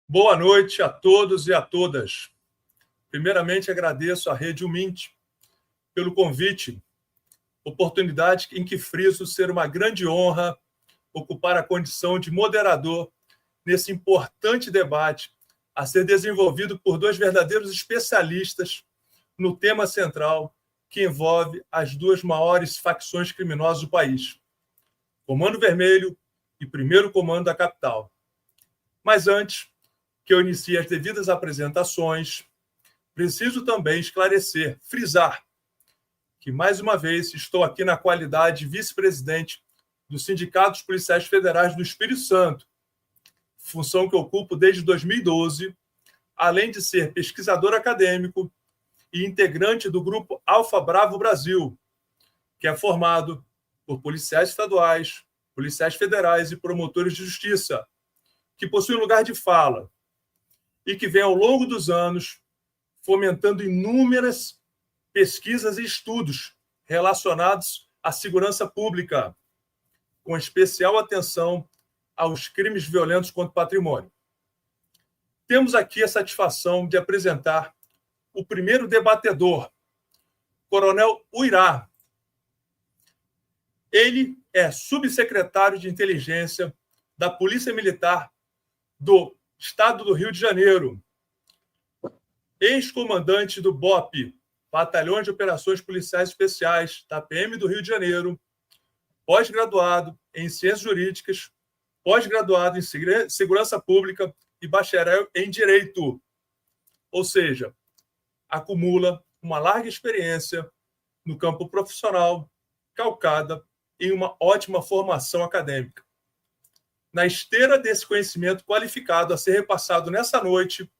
Boa noite a todos e a todas. Primeiramente, agradeço à Rede Umint pelo convite, oportunidade em que friso ser uma grande honra ocupar a condição de moderador nesse importante debate a ser desenvolvido por dois verdadeiros especialistas no tema central que envolve as duas maiores facções criminosas do país, Comando Vermelho e Primeiro Comando da Capital. Mas antes que eu inicie as devidas apresentações, preciso também esclarecer, frisar, que mais uma vez estou aqui na qualidade de vice-presidente do Sindicato dos Policiais Federais do Espírito Santo, função que ocupo desde 2012, além de ser pesquisador acadêmico e integrante do grupo Alfa Bravo Brasil, que é formado por policiais estaduais, policiais federais e promotores de justiça, que possuem lugar de fala e que vem ao longo dos anos fomentando inúmeras pesquisas e estudos relacionados à segurança pública, com especial atenção aos crimes violentos contra o patrimônio. Temos aqui a satisfação de apresentar o primeiro debatedor, Coronel Uirá. Ele é subsecretário de Inteligência da Polícia Militar do Estado do Rio de Janeiro, ex-comandante do BOP, Batalhão de Operações Policiais Especiais, da PM do Rio de Janeiro, pós-graduado em Ciências Jurídicas, pós-graduado em Segurança Pública e bacharel em Direito. Ou seja, acumula uma larga experiência no campo profissional, calcada em uma ótima formação acadêmica. Na esteira desse conhecimento qualificado a ser repassado nessa noite,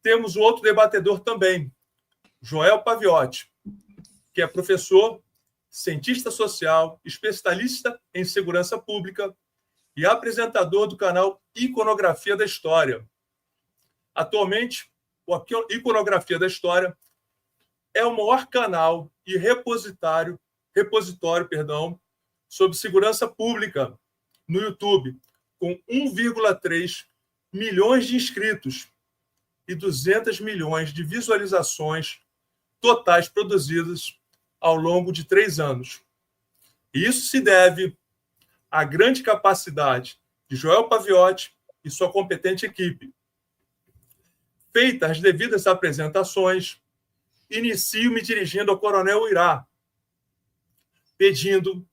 temos um outro debatedor também, Joel Paviotti, que é professor, cientista social, especialista em segurança pública e apresentador do canal Iconografia da História. Atualmente, o Iconografia da História é o maior canal e repositório sobre segurança pública no YouTube, com 1,3 milhões de inscritos e 200 milhões de visualizações totais produzidas ao longo de 3 anos. E isso se deve à grande capacidade de Joel Paviotti e sua competente equipe. Feitas as devidas apresentações, inicio me dirigindo ao Coronel Uirá, pedindo,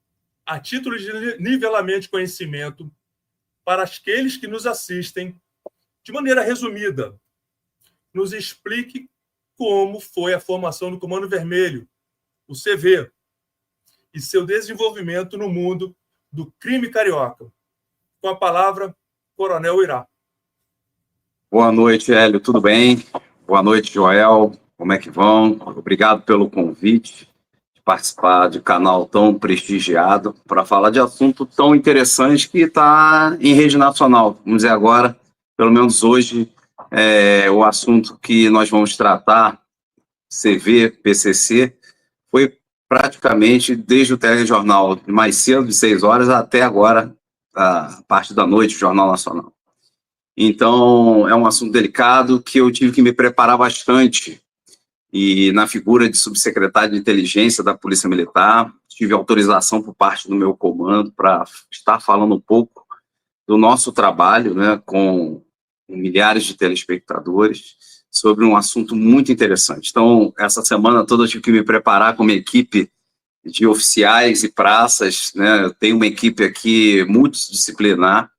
a título de nivelamento de conhecimento, para aqueles que nos assistem, de maneira resumida, nos explique como foi a formação do Comando Vermelho, o CV, e seu desenvolvimento no mundo do crime carioca. Com a palavra, Coronel Uirá. Boa noite, Hélio, tudo bem? Boa noite, Joel, como é que vão? Obrigado pelo convite de participar de um canal tão prestigiado para falar de assunto tão interessante que está em rede nacional. Vamos dizer agora, pelo menos hoje, o assunto que nós vamos tratar, CV, PCC, foi praticamente desde o telejornal mais cedo, de 6 horas, até agora, a parte da noite, o Jornal Nacional. Então, é um assunto delicado que eu tive que me preparar bastante. E na figura de subsecretário de Inteligência da Polícia Militar, tive autorização por parte do meu comando para estar falando um pouco do nosso trabalho, né, com milhares de telespectadores, sobre um assunto muito interessante. Então, essa semana toda eu tive que me preparar com uma equipe de oficiais e praças, né? Eu tenho uma equipe aqui multidisciplinar,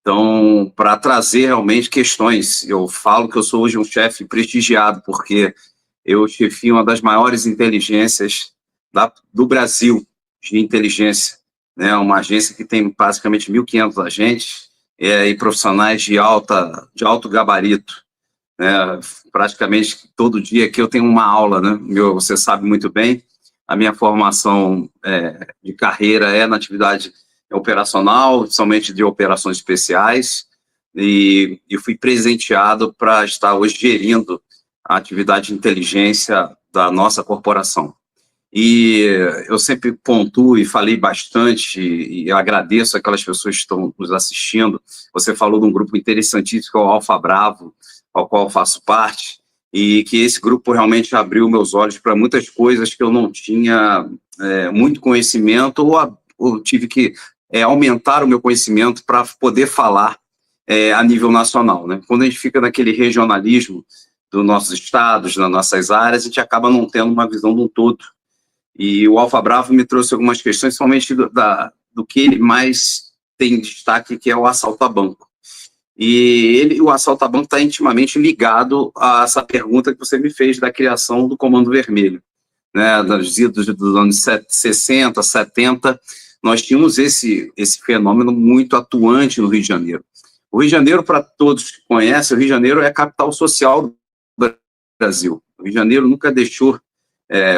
então, para trazer realmente questões. Eu falo que eu sou hoje um chefe prestigiado, porque eu chefio uma das maiores inteligências do Brasil, de inteligência, né? Uma agência que tem basicamente 1.500 agentes e profissionais de alto gabarito, né? Praticamente todo dia aqui eu tenho uma aula, né? Você sabe muito bem, a minha formação de carreira é na atividade operacional, somente de operações especiais, e fui presenteado para estar hoje gerindo a atividade de inteligência da nossa corporação. E eu sempre pontuo e falei bastante, e agradeço aquelas pessoas que estão nos assistindo. Você falou de um grupo interessantíssimo, que é o Alfa Bravo, ao qual eu faço parte, e que esse grupo realmente abriu meus olhos para muitas coisas que eu não tinha muito conhecimento, ou tive que aumentar o meu conhecimento para poder falar a nível nacional, né? Quando a gente fica naquele regionalismo dos nossos estados, nas nossas áreas, a gente acaba não tendo uma visão de um todo. E o Alfa Bravo me trouxe algumas questões, principalmente do que ele mais tem destaque, que é o assalto a banco. E o assalto a banco está intimamente ligado a essa pergunta que você me fez da criação do Comando Vermelho, né? Dos idos dos anos 60, 70, nós tínhamos esse fenômeno muito atuante no Rio de Janeiro. O Rio de Janeiro, para todos que conhecem, o Rio de Janeiro é a capital social do Brasil. O Rio de Janeiro nunca deixou,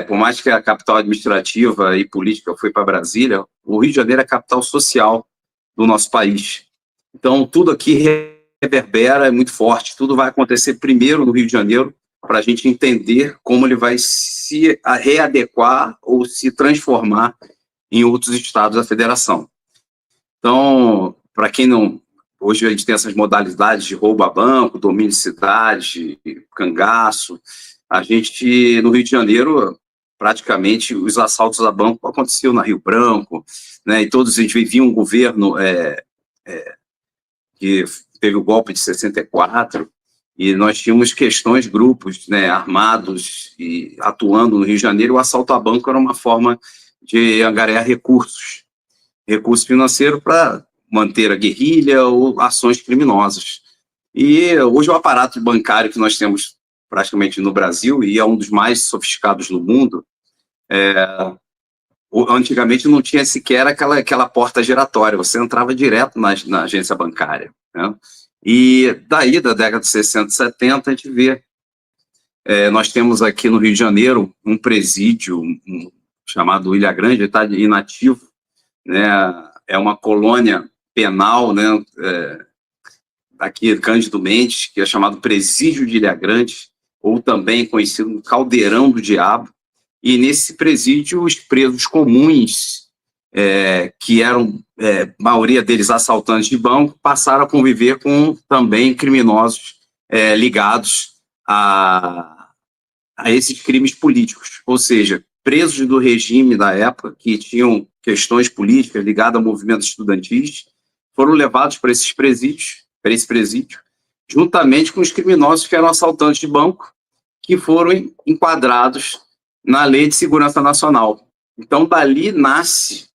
por mais que a capital administrativa e política foi para Brasília, o Rio de Janeiro é a capital social do nosso país. Então, tudo aqui reverbera, é muito forte, tudo vai acontecer primeiro no Rio de Janeiro, para a gente entender como ele vai se readequar ou se transformar em outros estados da federação. Então, para quem não... Hoje a gente tem essas modalidades de roubo a banco, domínio de cidade, cangaço. A gente, no Rio de Janeiro, praticamente, os assaltos a banco aconteciam na Rio Branco, né, e todos a gente vivia um governo que teve o golpe de 64, e nós tínhamos questões, grupos, né, armados e atuando no Rio de Janeiro. O assalto a banco era uma forma de angariar recursos financeiros para manter a guerrilha ou ações criminosas. E hoje o aparato bancário que nós temos praticamente no Brasil, e é um dos mais sofisticados no mundo, antigamente não tinha sequer aquela porta giratória, você entrava direto na agência bancária, né? E daí, da década de 60, 70, a gente vê, nós temos aqui no Rio de Janeiro um presídio chamado Ilha Grande, está inativo, né? É uma colônia penal, né, aqui Cândido Mendes, que é chamado Presídio de Ilha Grande, ou também conhecido como Caldeirão do Diabo. E nesse presídio, os presos comuns, que eram, maioria deles assaltantes de banco, passaram a conviver com também criminosos ligados a esses crimes políticos, ou seja, presos do regime da época, que tinham questões políticas ligadas a movimentos estudantis, foram levados para esse presídio, juntamente com os criminosos que eram assaltantes de banco, que foram enquadrados na Lei de Segurança Nacional. Então, dali nasce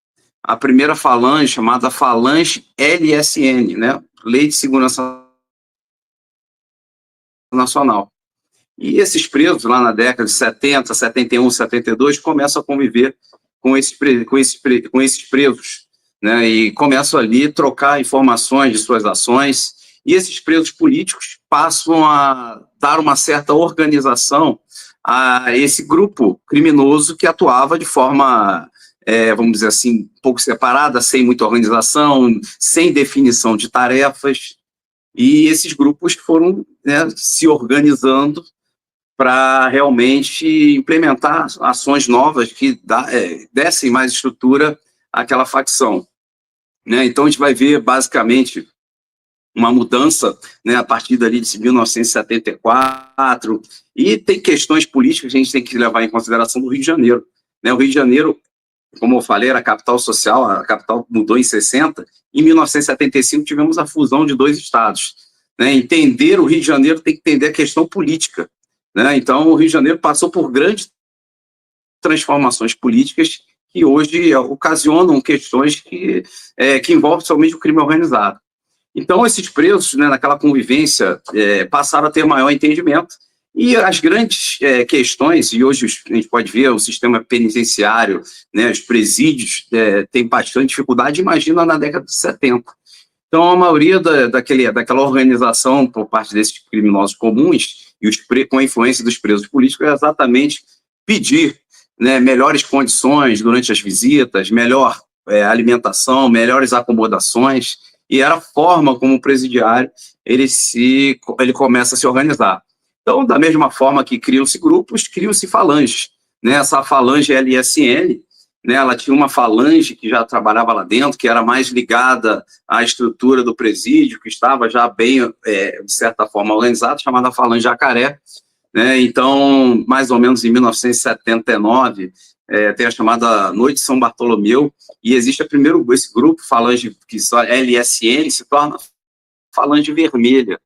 a primeira falange, chamada Falange LSN, né? Lei de Segurança Nacional. E esses presos, lá na década de 70, 71, 72, começam a conviver com esses presos, né? E começam ali a trocar informações de suas ações, e esses presos políticos passam a dar uma certa organização a esse grupo criminoso que atuava de forma, vamos dizer assim, um pouco separada, sem muita organização, sem definição de tarefas, e esses grupos foram, né, se organizando para realmente implementar ações novas que dessem mais estrutura àquela facção, né? Então, a gente vai ver, basicamente, uma mudança, né, a partir dali de 1974, e tem questões políticas que a gente tem que levar em consideração do Rio de Janeiro, né? O Rio de Janeiro, como eu falei, era a capital social, a capital mudou em 60, em 1975 tivemos a fusão de 2 estados, né? Entender o Rio de Janeiro tem que entender a questão política, né? Então, o Rio de Janeiro passou por grandes transformações políticas que hoje ocasionam questões que envolvem somente o crime organizado. Então, esses presos, né, naquela convivência, passaram a ter maior entendimento, e as grandes questões, e hoje a gente pode ver o sistema penitenciário, né, os presídios têm bastante dificuldade, imagina na década de 70. Então, a maioria daquela organização por parte desses criminosos comuns, e com a influência dos presos políticos, é exatamente pedir, né, melhores condições durante as visitas, melhor alimentação, melhores acomodações, e era a forma como o presidiário ele começa a se organizar. Então, da mesma forma que criam-se grupos, criam-se falanges, né, essa falange LSN, né, ela tinha uma falange que já trabalhava lá dentro, que era mais ligada à estrutura do presídio, que estava já bem, de certa forma, organizada, chamada Falange Jacaré, né? Então, mais ou menos em 1979, tem a chamada Noite de São Bartolomeu, e existe esse grupo, Falange, que só LSN, se torna Falange Vermelha,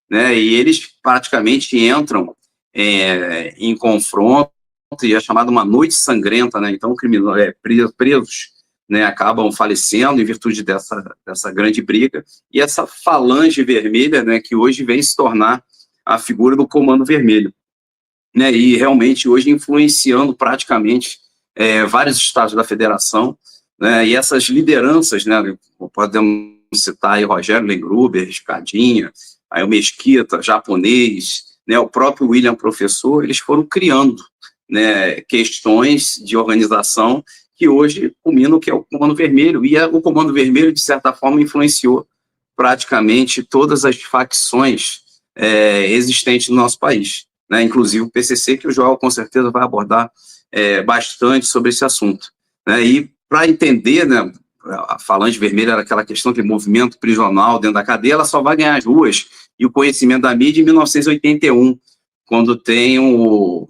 né? E eles praticamente entram em confronto, e é chamada uma noite sangrenta, né? Então, presos, né, acabam falecendo em virtude dessa grande briga, e essa falange vermelha, né, que hoje vem se tornar a figura do Comando Vermelho, né, e realmente hoje influenciando praticamente vários estados da federação, né, e essas lideranças, né, podemos citar aí Rogério Lengruber, Escadinha, aí o Mesquita, japonês, né, o próprio William Professor, eles foram criando, né, questões de organização que hoje culminam o que é o Comando Vermelho, e o Comando Vermelho, de certa forma, influenciou praticamente todas as facções existentes no nosso país, né, inclusive o PCC, que o Joel com certeza vai abordar bastante sobre esse assunto, né, e para entender, né, a Falange Vermelha era aquela questão de movimento prisional dentro da cadeia, ela só vai ganhar as ruas e o conhecimento da mídia em 1981, quando tem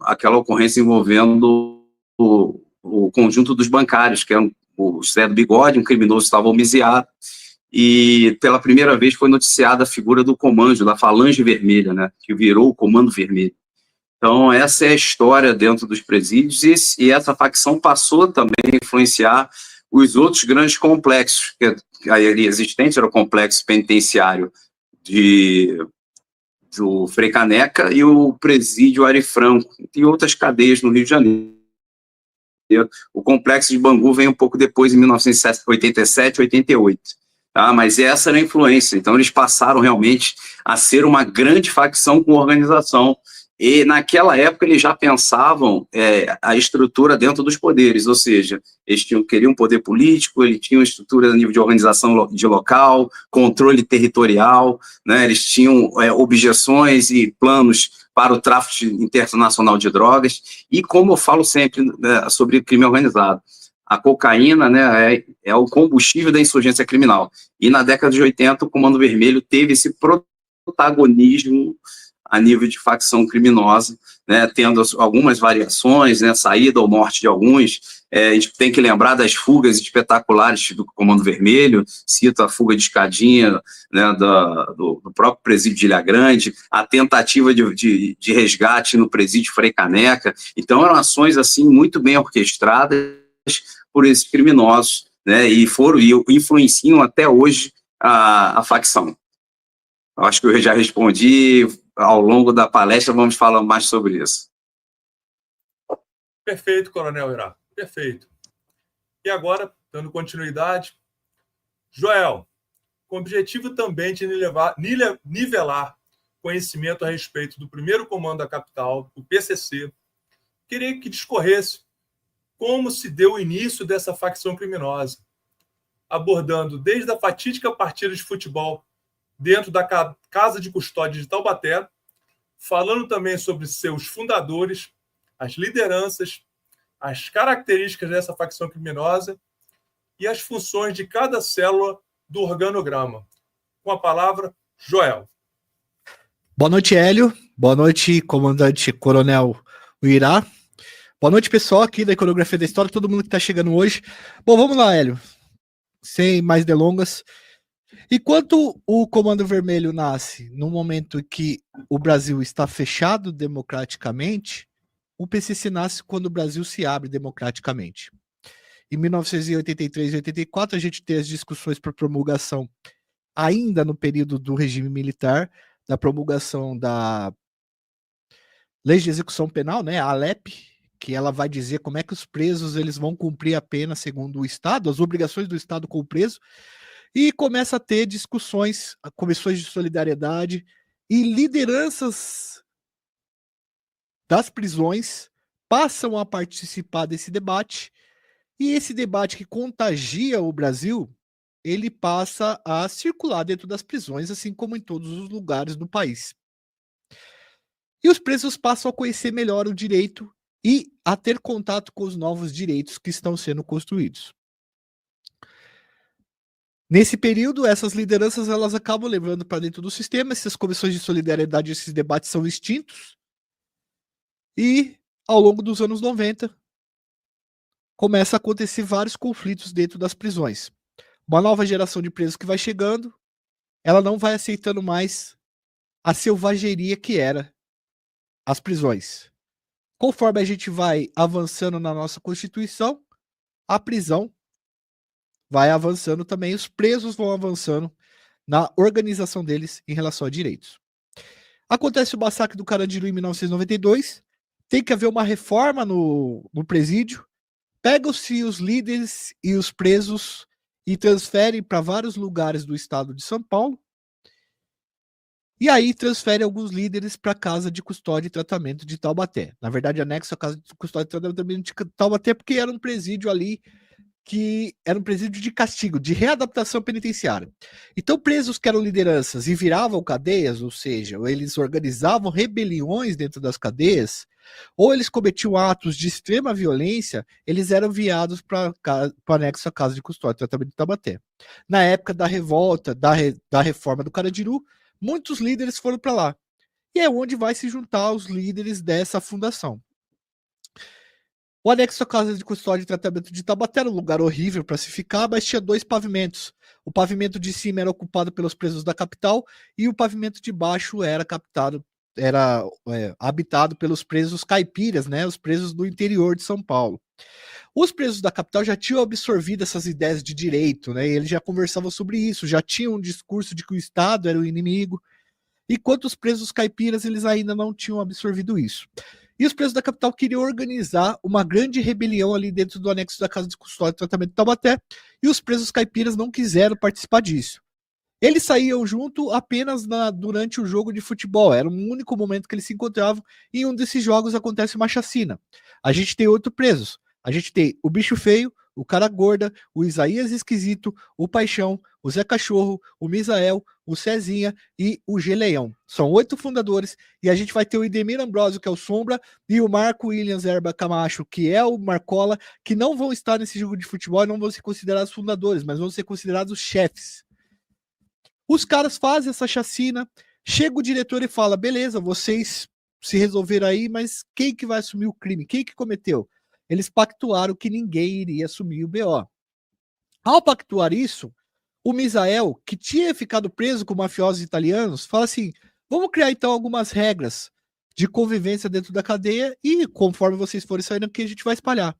aquela ocorrência envolvendo o conjunto dos bancários, que é o Zé do Bigode, um criminoso estava homiziado, e pela primeira vez foi noticiada a figura do comando, da Falange Vermelha, né, que virou o Comando Vermelho. Então, essa é a história dentro dos presídios, e essa facção passou também a influenciar os outros grandes complexos que ali existentes, era o complexo penitenciário do Frei Caneca e o presídio Ari Franco, e outras cadeias no Rio de Janeiro. O complexo de Bangu vem um pouco depois, em 1987, 88. Tá? Mas essa era a influência. Então, eles passaram realmente a ser uma grande facção com organização. E, naquela época, eles já pensavam a estrutura dentro dos poderes, ou seja, eles queriam poder político, eles tinham estrutura a nível de organização de local, controle territorial, né? Eles tinham objeções e planos para o tráfico internacional de drogas, e como eu falo sempre sobre crime organizado, a cocaína, né, é o combustível da insurgência criminal, e na década de 80 o Comando Vermelho teve esse protagonismo a nível de facção criminosa, né, tendo algumas variações, né, saída ou morte de alguns. A gente tem que lembrar das fugas espetaculares do Comando Vermelho, cito a fuga de Escadinha, né, do próprio presídio de Ilha Grande, a tentativa de resgate no presídio Frei Caneca. Então, eram ações assim, muito bem orquestradas por esses criminosos, né, e influenciam até hoje a facção. Eu acho que eu já respondi. Ao longo da palestra, vamos falar mais sobre isso. Perfeito, Coronel Irá. Perfeito. E agora, dando continuidade, Joel, com o objetivo também de nivelar conhecimento a respeito do primeiro comando da capital, o PCC, queria que discorresse como se deu o início dessa facção criminosa, abordando desde a fatídica partida de futebol dentro da Casa de Custódia de Taubaté, falando também sobre seus fundadores, as lideranças, as características dessa facção criminosa e as funções de cada célula do organograma. Com a palavra, Joel. Boa noite, Hélio. Boa noite, comandante Coronel Uirá. Boa noite, pessoal aqui da Iconografia da História, todo mundo que está chegando hoje. Bom, vamos lá, Hélio. Sem mais delongas. Enquanto o Comando Vermelho nasce no momento que o Brasil está fechado democraticamente, o PCC nasce quando o Brasil se abre democraticamente. Em 1983 e 84, a gente tem as discussões por promulgação, ainda no período do regime militar, da promulgação da Lei de Execução Penal, né, a ALEP, que ela vai dizer como é que os presos eles vão cumprir a pena segundo o Estado, as obrigações do Estado com o preso. E começa a ter discussões, comissões de solidariedade e lideranças das prisões passam a participar desse debate, e esse debate que contagia o Brasil, ele passa a circular dentro das prisões, assim como em todos os lugares do país. E os presos passam a conhecer melhor o direito e a ter contato com os novos direitos que estão sendo construídos. Nesse período, essas lideranças elas acabam levando para dentro do sistema, essas comissões de solidariedade, esses debates são extintos, e ao longo dos anos 90, começa a acontecer vários conflitos dentro das prisões. Uma nova geração de presos que vai chegando, ela não vai aceitando mais a selvageria que era as prisões. Conforme a gente vai avançando na nossa Constituição, a prisão vai avançando também, os presos vão avançando na organização deles em relação a direitos. Acontece o massacre do Carandiru em 1992, tem que haver uma reforma no presídio, pegam-se os líderes e os presos e transferem para vários lugares do estado de São Paulo, e aí transfere alguns líderes para a Casa de Custódia e Tratamento de Taubaté. Na verdade, anexo a Casa de Custódia e Tratamento de Taubaté porque era um presídio ali que era um presídio de castigo, de readaptação penitenciária. Então, presos que eram lideranças e viravam cadeias, ou seja, eles organizavam rebeliões dentro das cadeias, ou eles cometiam atos de extrema violência, eles eram enviados para o anexo à Casa de Custódia e Tratamento de Taubaté. Na época da revolta, da reforma do Carandiru, muitos líderes foram para lá. E é onde vai se juntar os líderes dessa fundação. O anexo à Casa de Custódia e Tratamento de Taubaté era um lugar horrível para se ficar, mas tinha 2 pavimentos. O pavimento de cima era ocupado pelos presos da capital e o pavimento de baixo era habitado pelos presos caipiras, né, os presos do interior de São Paulo. Os presos da capital já tinham absorvido essas ideias de direito, né, e eles já conversavam sobre isso, já tinham um discurso de que o Estado era o inimigo, enquanto os presos caipiras eles ainda não tinham absorvido isso. E os presos da capital queriam organizar uma grande rebelião ali dentro do anexo da Casa de Custódia e Tratamento de Taubaté, e os presos caipiras não quiseram participar disso. Eles saíam junto apenas durante o jogo de futebol, era o único momento que eles se encontravam, e em um desses jogos acontece uma chacina. A gente tem 8 presos, a gente tem o Bicho Feio, o Cara Gorda, o Isaías Esquisito, o Paixão, o Zé Cachorro, o Misael, o Cezinha e o G-Leão. São 8 fundadores, e a gente vai ter o Idemir Ambrosio, que é o Sombra, e o Marco Williams Erba Camacho, que é o Marcola, que não vão estar nesse jogo de futebol e não vão ser considerados fundadores, mas vão ser considerados chefes. Os caras fazem essa chacina, chega o diretor e fala, beleza, vocês se resolveram aí, mas quem que vai assumir o crime? Quem que cometeu? Eles pactuaram que ninguém iria assumir o BO. Ao pactuar isso, o Misael, que tinha ficado preso com mafiosos italianos, fala assim, vamos criar então algumas regras de convivência dentro da cadeia e conforme vocês forem saindo aqui, a gente vai espalhar.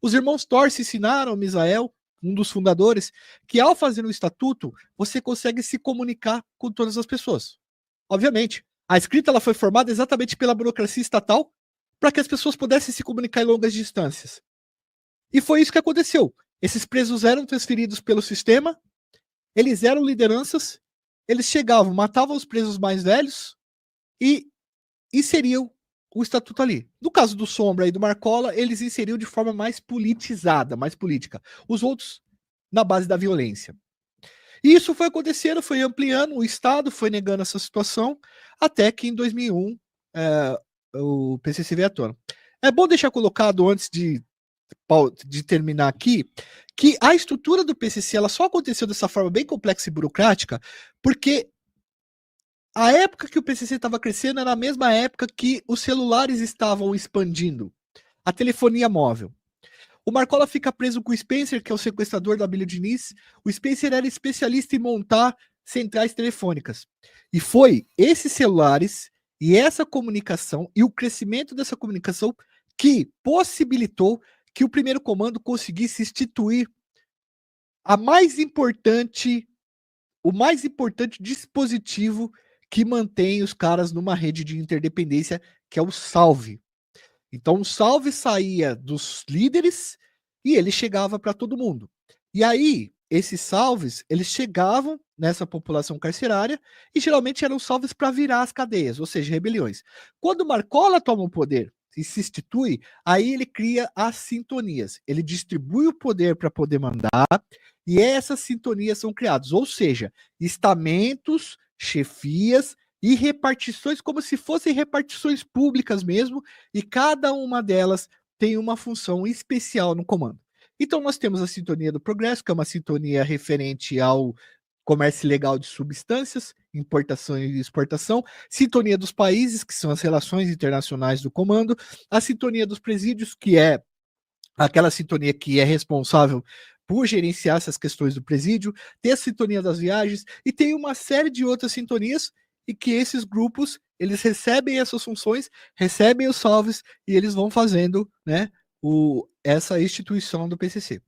Os irmãos Torce ensinaram ao Misael, um dos fundadores, que ao fazer um estatuto, você consegue se comunicar com todas as pessoas. Obviamente, a escrita ela foi formada exatamente pela burocracia estatal para que as pessoas pudessem se comunicar em longas distâncias. E foi isso que aconteceu. Esses presos eram transferidos pelo sistema, eles eram lideranças, eles chegavam, matavam os presos mais velhos e inseriam o estatuto ali. No caso do Sombra e do Marcola, eles inseriam de forma mais politizada, mais política. Os outros, na base da violência. E isso foi acontecendo, foi ampliando, o Estado foi negando essa situação, até que em 2001 o PCC veio à tona. É bom deixar colocado, antes de terminar aqui, que a estrutura do PCC ela só aconteceu dessa forma bem complexa e burocrática, porque a época que o PCC estava crescendo era a mesma época que os celulares estavam expandindo, a telefonia móvel. O Marcola fica preso com o Spencer, que é o sequestrador da Abílio Diniz. O Spencer era especialista em montar centrais telefônicas. E foi esses celulares e essa comunicação e o crescimento dessa comunicação que possibilitou que o primeiro comando conseguisse instituir o mais importante dispositivo que mantém os caras numa rede de interdependência, que é o salve. Então o salve saía dos líderes e ele chegava para todo mundo. E aí, esses salves, eles chegavam nessa população carcerária e geralmente eram salves para virar as cadeias, ou seja, rebeliões. Quando Marcola toma o poder e se institui, aí ele cria as sintonias. Ele distribui o poder para poder mandar e essas sintonias são criadas, ou seja, estamentos, chefias e repartições como se fossem repartições públicas mesmo, e cada uma delas tem uma função especial no comando. Então nós temos a sintonia do progresso, que é uma sintonia referente ao comércio legal de substâncias, importação e exportação, sintonia dos países, que são as relações internacionais do comando, a sintonia dos presídios, que é aquela sintonia que é responsável por gerenciar essas questões do presídio, tem a sintonia das viagens e tem uma série de outras sintonias e que esses grupos, eles recebem essas funções, recebem os salves e eles vão fazendo, né, essa instituição do PCC.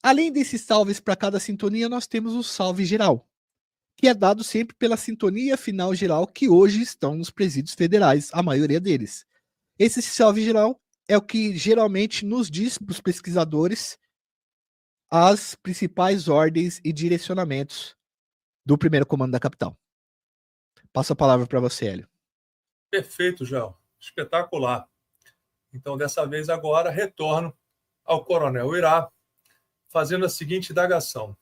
Além desses salves para cada sintonia, nós temos o salve geral, que é dado sempre pela sintonia final geral que hoje estão nos presídios federais, a maioria deles. Esse salve geral é o que geralmente nos diz para os pesquisadores as principais ordens e direcionamentos do primeiro comando da capital. Passo a palavra para você, Hélio. Perfeito, João. Espetacular. Então, dessa vez agora, retorno ao Coronel Uirá, fazendo a seguinte indagação.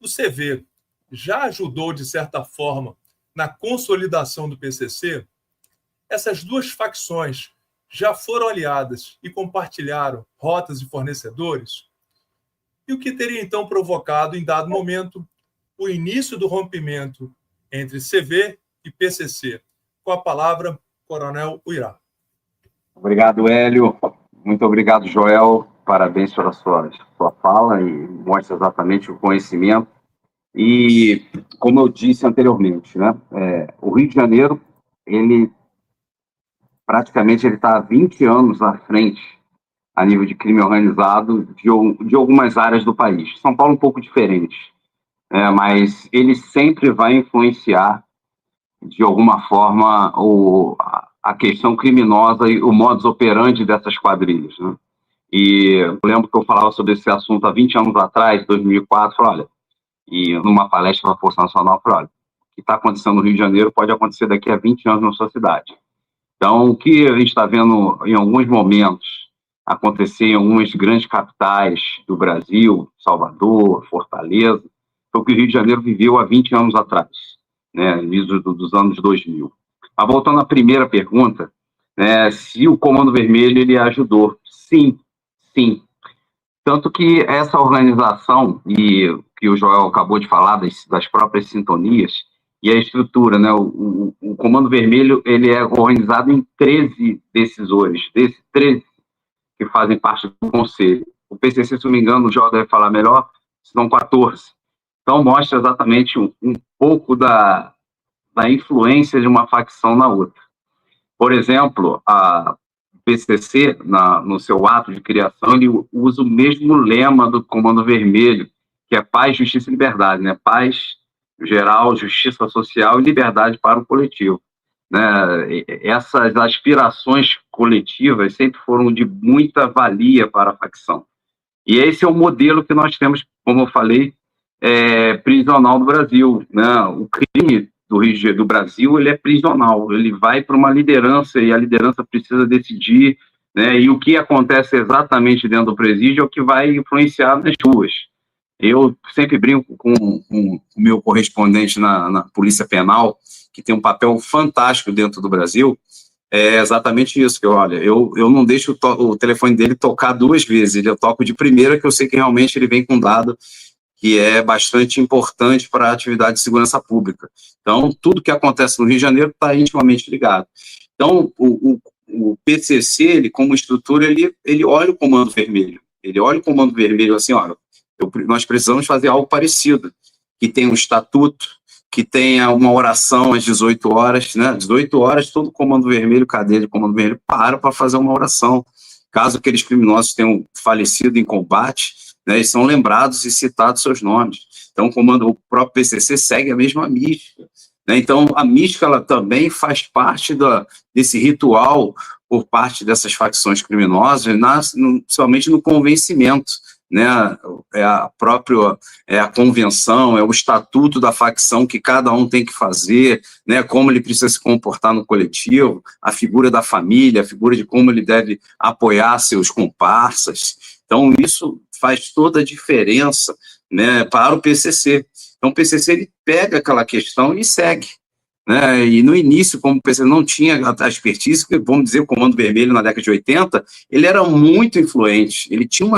O CV já ajudou, de certa forma, na consolidação do PCC? Essas duas facções já foram aliadas e compartilharam rotas e fornecedores? E o que teria, então, provocado, em dado momento, o início do rompimento entre CV e PCC? Com a palavra, Coronel Uirá. Obrigado, Hélio. Muito obrigado, Joel. Parabéns pela sua fala e mostra exatamente o conhecimento. E, como eu disse anteriormente, né, o Rio de Janeiro, ele praticamente está há 20 anos à frente a nível de crime organizado de algumas áreas do país. São Paulo é um pouco diferente, mas ele sempre vai influenciar de alguma forma a questão criminosa e o modus operandi dessas quadrilhas, né? E eu lembro que eu falava sobre esse assunto há 20 anos atrás, 2004, falei, olha, e numa palestra para a Força Nacional, falei, olha, o que está acontecendo no Rio de Janeiro pode acontecer daqui a 20 anos na sua cidade. Então, o que a gente está vendo em alguns momentos acontecer em algumas grandes capitais do Brasil, Salvador, Fortaleza, foi o que o Rio de Janeiro viveu há 20 anos atrás, né, início dos anos 2000. Mas voltando à primeira pergunta, se o Comando Vermelho ele ajudou, sim. Tanto que essa organização, e que o Joel acabou de falar, das próprias sintonias, e a estrutura, né? O Comando Vermelho ele é organizado em 13 decisores, desses 13 que fazem parte do conselho. O PCC, se não me engano, o Joel deve falar melhor, são 14. Então, mostra exatamente um pouco da influência de uma facção na outra. Por exemplo, a PCC, no seu ato de criação, ele usa o mesmo lema do Comando Vermelho, que é paz, justiça e liberdade, né? Paz geral, justiça social e liberdade para o coletivo, né? Essas aspirações coletivas sempre foram de muita valia para a facção. E esse é o modelo que nós temos, como eu falei, prisional do Brasil, né? O crime do Brasil, ele é prisional, ele vai para uma liderança e a liderança precisa decidir, né? E o que acontece exatamente dentro do presídio é o que vai influenciar nas ruas. Eu sempre brinco com o meu correspondente na Polícia Penal, que tem um papel fantástico dentro do Brasil, é exatamente isso, que olha, eu não deixo o telefone dele tocar 2 vezes, eu toco de primeira, que eu sei que realmente ele vem com dado que é bastante importante para a atividade de segurança pública. Então, tudo que acontece no Rio de Janeiro está intimamente ligado. Então, o PCC, ele, como estrutura, ele olha o Comando Vermelho. Ele olha o Comando Vermelho assim, olha, nós precisamos fazer algo parecido, que tenha um estatuto, que tenha uma oração às 18 horas, né? 18 horas, todo o Comando Vermelho, cadeia de Comando Vermelho, para fazer uma oração. Caso aqueles criminosos tenham falecido em combate, né, eles são lembrados e citados seus nomes. Então, o próprio PCC segue a mesma mística, né? Então, a mística ela também faz parte desse ritual por parte dessas facções criminosas, principalmente no convencimento, né? A convenção, é o estatuto da facção que cada um tem que fazer, né? Como ele precisa se comportar no coletivo, a figura da família, a figura de como ele deve apoiar seus comparsas. Então, isso faz toda a diferença, né, para o PCC. Então, o PCC ele pega aquela questão e segue, né? E no início, como o PCC não tinha a expertise, vamos dizer, o Comando Vermelho na década de 80, ele era muito influente, ele tinha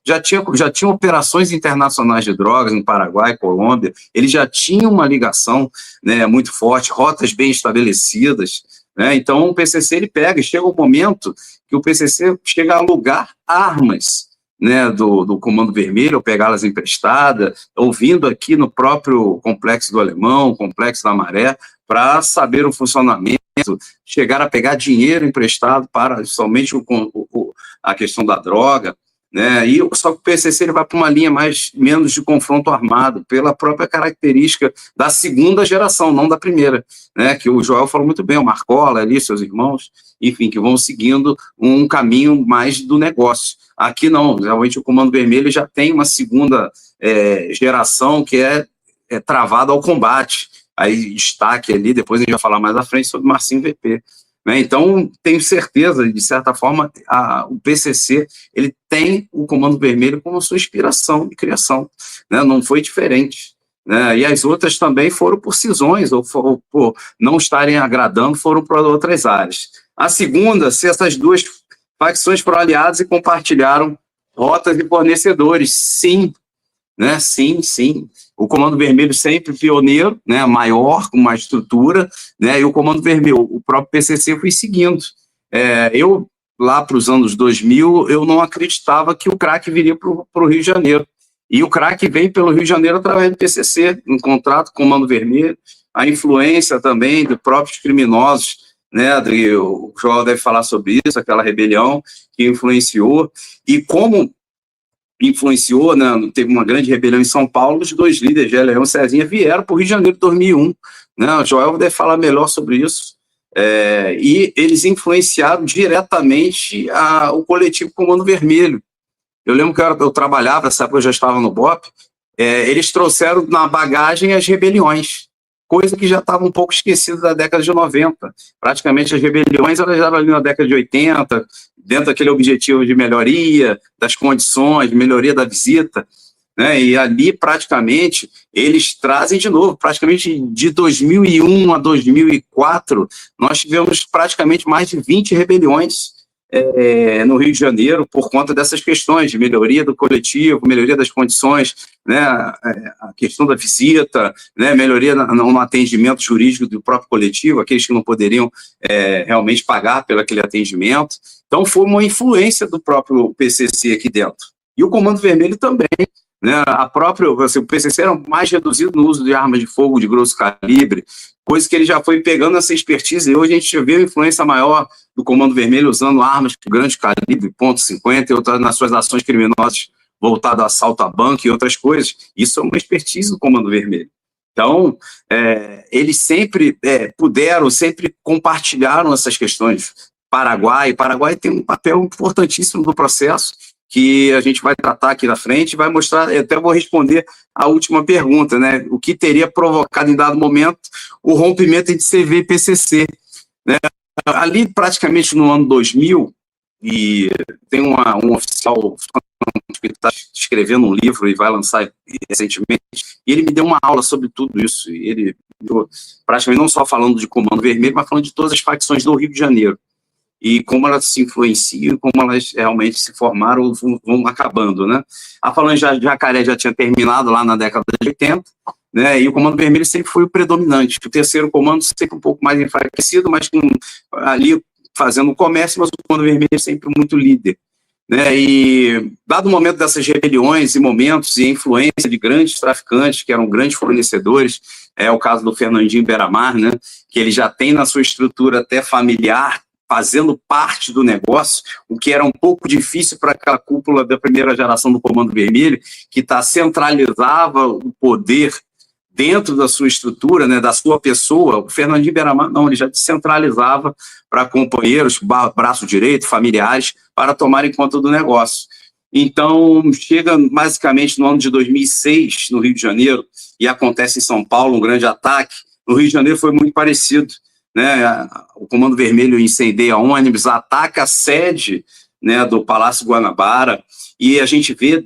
já tinha operações internacionais de drogas no Paraguai, Colômbia, ele já tinha uma ligação, né, muito forte, rotas bem estabelecidas, né? Então o PCC ele chega um momento que o PCC chega a alugar armas, né, do Comando Vermelho, ou pegá-las emprestadas, ouvindo aqui no próprio Complexo do Alemão, Complexo da Maré, para saber o funcionamento, chegar a pegar dinheiro emprestado para somente a questão da droga, né? Só que o PCC ele vai para uma linha menos de confronto armado, pela própria característica da segunda geração, não da primeira, né? Que o Joel falou muito bem, o Marcola ali, seus irmãos, enfim, que vão seguindo um caminho mais do negócio. Aqui não, realmente o Comando Vermelho já tem uma segunda geração que é travada ao combate. Aí destaque ali, depois a gente vai falar mais à frente sobre Marcinho VP. Né? Então, tenho certeza, de certa forma, o PCC ele tem o Comando Vermelho como sua inspiração de criação. Né? Não foi diferente. Né? E as outras também foram por cisões, ou por não estarem agradando, foram para outras áreas. A segunda, se essas duas facções foram aliadas e compartilharam rotas e fornecedores, sim. Né? Sim. O Comando Vermelho sempre pioneiro, né? Maior, com mais estrutura, né? E o Comando Vermelho, o próprio PCC foi seguindo. Eu, lá para os anos 2000, eu não acreditava que o crack viria para o Rio de Janeiro. E o crack veio pelo Rio de Janeiro através do PCC, um contrato com o Comando Vermelho, a influência também de próprios criminosos, né? O Joel deve falar sobre isso, aquela rebelião que influenciou. E como influenciou, né, teve uma grande rebelião em São Paulo, os dois líderes, Gé Leão e Cezinha, vieram para o Rio de Janeiro em 2001. Né, o Joel deve falar melhor sobre isso. E eles influenciaram diretamente o coletivo Comando Vermelho. Eu lembro que eu trabalhava, nessa época eu já estava no BOP, eles trouxeram na bagagem as rebeliões, coisa que já estava um pouco esquecida da década de 90. Praticamente as rebeliões elas eram ali na década de 80, dentro daquele objetivo de melhoria das condições, de melhoria da visita, né? E ali praticamente eles trazem de novo, praticamente de 2001 a 2004, nós tivemos praticamente mais de 20 rebeliões no Rio de Janeiro, por conta dessas questões de melhoria do coletivo, melhoria das condições, né, a questão da visita, né, melhoria no atendimento jurídico do próprio coletivo, aqueles que não poderiam realmente pagar pelo aquele atendimento. Então, foi uma influência do próprio PCC aqui dentro. E o Comando Vermelho também. Né, o PCC era mais reduzido no uso de armas de fogo de grosso calibre, coisa que ele já foi pegando essa expertise, e hoje a gente vê a influência maior do Comando Vermelho usando armas de grande calibre, .50, e outras nas suas ações criminosas voltadas a assalto a banco e outras coisas. Isso é uma expertise do Comando Vermelho. Então, eles sempre sempre compartilharam essas questões. Paraguai tem um papel importantíssimo no processo, que a gente vai tratar aqui na frente, vai mostrar, eu até vou responder a última pergunta, né? O que teria provocado em dado momento o rompimento entre CV e PCC. Né? Ali, praticamente no ano 2000, e tem um oficial que está escrevendo um livro e vai lançar recentemente, e ele me deu uma aula sobre tudo isso. Ele praticamente não só falando de Comando Vermelho, mas falando de todas as facções do Rio de Janeiro. E como elas se influenciam, como elas realmente se formaram ou vão acabando, né? A Falange Jacaré já tinha terminado lá na década de 80, né? E o Comando Vermelho sempre foi o predominante. O terceiro comando sempre um pouco mais enfraquecido, mas ali fazendo o comércio, mas o Comando Vermelho sempre muito líder. Né? E dado o momento dessas rebeliões e momentos e influência de grandes traficantes, que eram grandes fornecedores, é o caso do Fernandinho Beiramar, né? Que ele já tem na sua estrutura até familiar, fazendo parte do negócio, o que era um pouco difícil para aquela cúpula da primeira geração do Comando Vermelho, que centralizava o poder dentro da sua estrutura, né, da sua pessoa. O Fernandinho Beiramar, não, ele já descentralizava para companheiros, braço direito, familiares, para tomarem conta do negócio. Então, chega basicamente no ano de 2006, no Rio de Janeiro, e acontece em São Paulo um grande ataque. No Rio de Janeiro foi muito parecido. Né, o Comando Vermelho incendeia ônibus, ataca a sede, né, do Palácio Guanabara, e a gente vê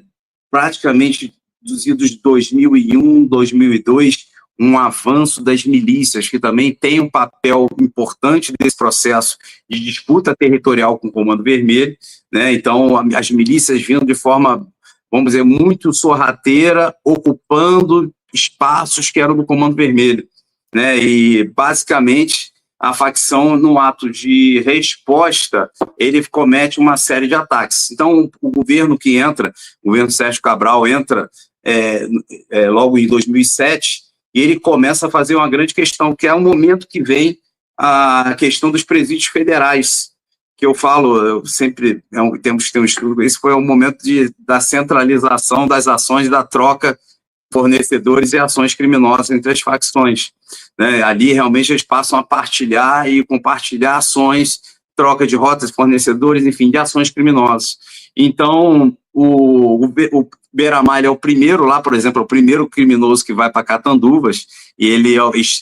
praticamente dos idos de 2001, 2002, um avanço das milícias, que também tem um papel importante nesse processo de disputa territorial com o Comando Vermelho, né? Então, as milícias vindo de forma, vamos dizer, muito sorrateira, ocupando espaços que eram do Comando Vermelho, né? E, basicamente, a facção, no ato de resposta, ele comete uma série de ataques. Então, o governo que entra, o governo Sérgio Cabral entra logo em 2007, e ele começa a fazer uma grande questão, que é o momento que vem a questão dos presídios federais, que eu falo, eu sempre temos que ter um estudo, esse foi o momento da centralização das ações, da troca fornecedores e ações criminosas entre as facções, né? Ali realmente eles passam a partilhar e compartilhar ações, troca de rotas, fornecedores, enfim, de ações criminosas. Então, o Beiramar é o primeiro lá, por exemplo, é o primeiro criminoso que vai para Catanduvas, e ele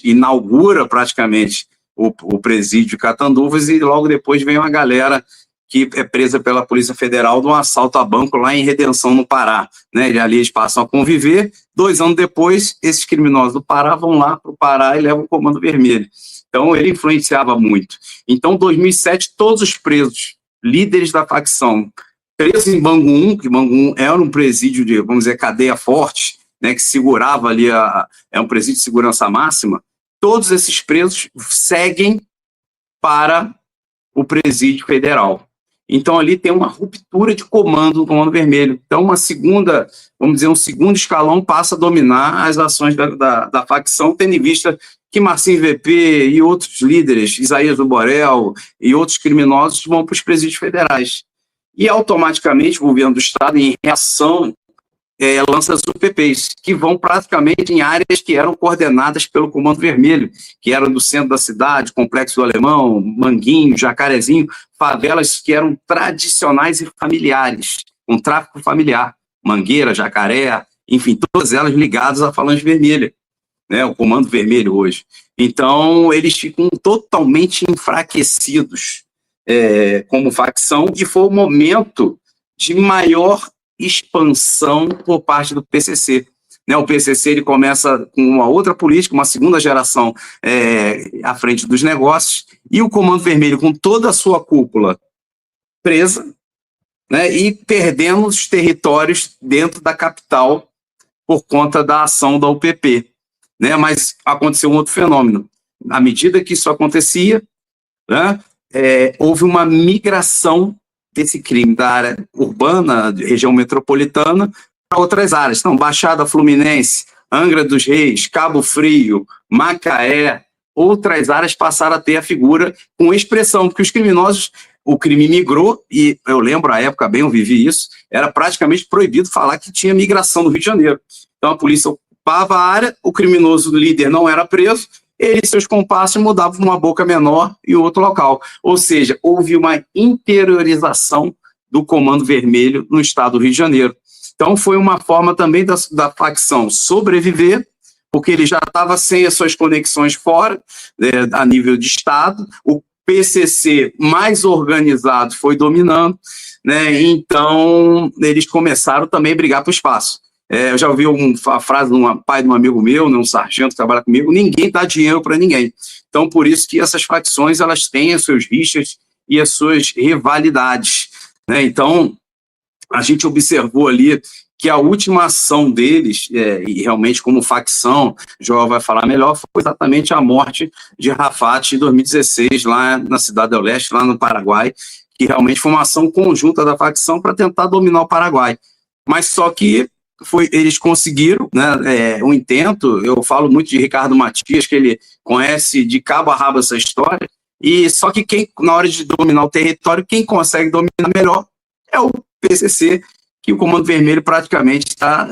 inaugura praticamente o presídio de Catanduvas, e logo depois vem uma galera que é presa pela Polícia Federal de um assalto a banco lá em Redenção, no Pará, né? E ali eles passam a conviver. 2 anos depois, esses criminosos do Pará vão lá para o Pará e levam o Comando Vermelho. Então, ele influenciava muito. Então, em 2007, todos os presos, líderes da facção, presos em Bangu 1, que Bangu 1 era um presídio de, vamos dizer, cadeia forte, né, que segurava ali, é um presídio de segurança máxima, todos esses presos seguem para o presídio federal. Então, ali tem uma ruptura de comando do Comando Vermelho. Então, uma segunda, vamos dizer, um segundo escalão passa a dominar as ações da facção, tendo em vista que Marcinho VP e outros líderes, Isaías do Borel e outros criminosos, vão para os presídios federais. E, automaticamente, o governo do Estado, em reação, lança as UPPs, que vão praticamente em áreas que eram coordenadas pelo Comando Vermelho, que eram do centro da cidade, Complexo do Alemão, Manguinho, Jacarezinho, favelas que eram tradicionais e familiares, um tráfico familiar, Mangueira, Jacaré, enfim, todas elas ligadas à Falange Vermelha, né, o Comando Vermelho hoje. Então, eles ficam totalmente enfraquecidos como facção, e foi o momento de maior expansão por parte do PCC. Né, o PCC ele começa com uma outra política, uma segunda geração à frente dos negócios, e o Comando Vermelho, com toda a sua cúpula presa, né, e perdendo os territórios dentro da capital por conta da ação da UPP. Né, mas aconteceu um outro fenômeno. À medida que isso acontecia, né, houve uma migração desse crime da área urbana, região metropolitana, para outras áreas. Então, Baixada Fluminense, Angra dos Reis, Cabo Frio, Macaé, outras áreas passaram a ter a figura com expressão, porque os criminosos, o crime migrou, e eu lembro, à época bem eu vivi isso, era praticamente proibido falar que tinha migração no Rio de Janeiro. Então, a polícia ocupava a área, o criminoso líder não era preso, ele e seus compassos mudavam uma boca menor e outro local. Ou seja, houve uma interiorização do Comando Vermelho no estado do Rio de Janeiro. Então, foi uma forma também da facção sobreviver, porque ele já estava sem as suas conexões fora, a nível de estado. O PCC mais organizado foi dominando, né? Então, eles começaram também a brigar por espaço. Eu já ouvi a frase de um pai de um amigo meu, né, um sargento que trabalha comigo: ninguém dá dinheiro para ninguém. Então, por isso que essas facções elas têm os seus rixas e as suas rivalidades, né? Então, a gente observou ali que a última ação deles, e realmente como facção, João vai falar melhor, foi exatamente a morte de Rafat em 2016, lá na Cidade do Leste, lá no Paraguai, que realmente foi uma ação conjunta da facção para tentar dominar o Paraguai. Mas só que eles conseguiram, né, um intento. Eu falo muito de Ricardo Matias, que ele conhece de cabo a rabo essa história, e só que na hora de dominar o território, quem consegue dominar melhor é o PCC, que o Comando Vermelho praticamente está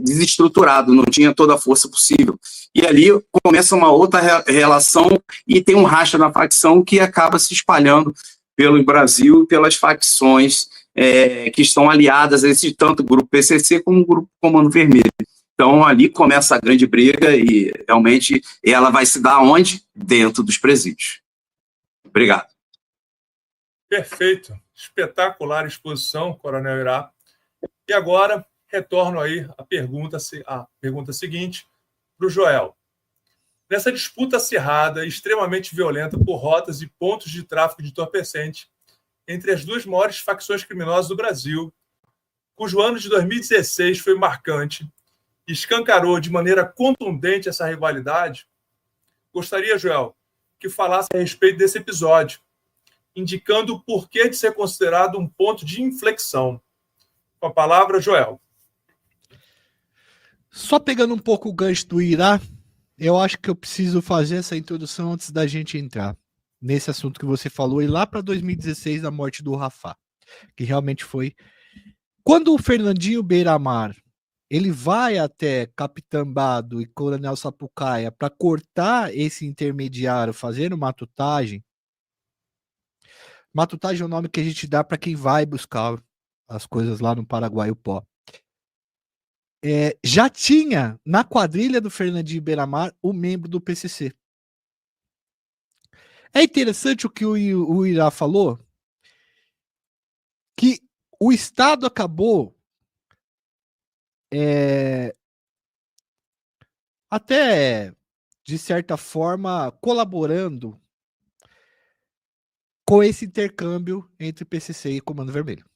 desestruturado, não tinha toda a força possível. E ali começa uma outra relação, e tem um racha na facção que acaba se espalhando pelo Brasil e pelas facções que estão aliadas a esse tanto grupo PCC como o grupo Comando Vermelho. Então, ali começa a grande briga, e realmente ela vai se dar onde? Dentro dos presídios. Obrigado. Perfeito. Espetacular exposição, Coronel Irá. E agora, retorno aí à pergunta seguinte, para o Joel. Nessa disputa acirrada e extremamente violenta por rotas e pontos de tráfico de entorpecente entre as duas maiores facções criminosas do Brasil, cujo ano de 2016 foi marcante e escancarou de maneira contundente essa rivalidade, gostaria, Joel, que falasse a respeito desse episódio, indicando o porquê de ser considerado um ponto de inflexão. Com a palavra, Joel. Só pegando um pouco o gancho do Irá, eu acho que eu preciso fazer essa introdução antes da gente entrar nesse assunto que você falou, e lá para 2016, da morte do Rafah, que realmente foi... Quando o Fernandinho Beiramar ele vai até Capitambado e Coronel Sapucaia para cortar esse intermediário, fazendo matutagem. Matutagem é o nome que a gente dá para quem vai buscar as coisas lá no Paraguai, o pó. Já tinha na quadrilha do Fernandinho Beiramar o membro do PCC. É interessante o que o Irá falou, que o Estado acabou até, de certa forma, colaborando com esse intercâmbio entre PCC e Comando Vermelho.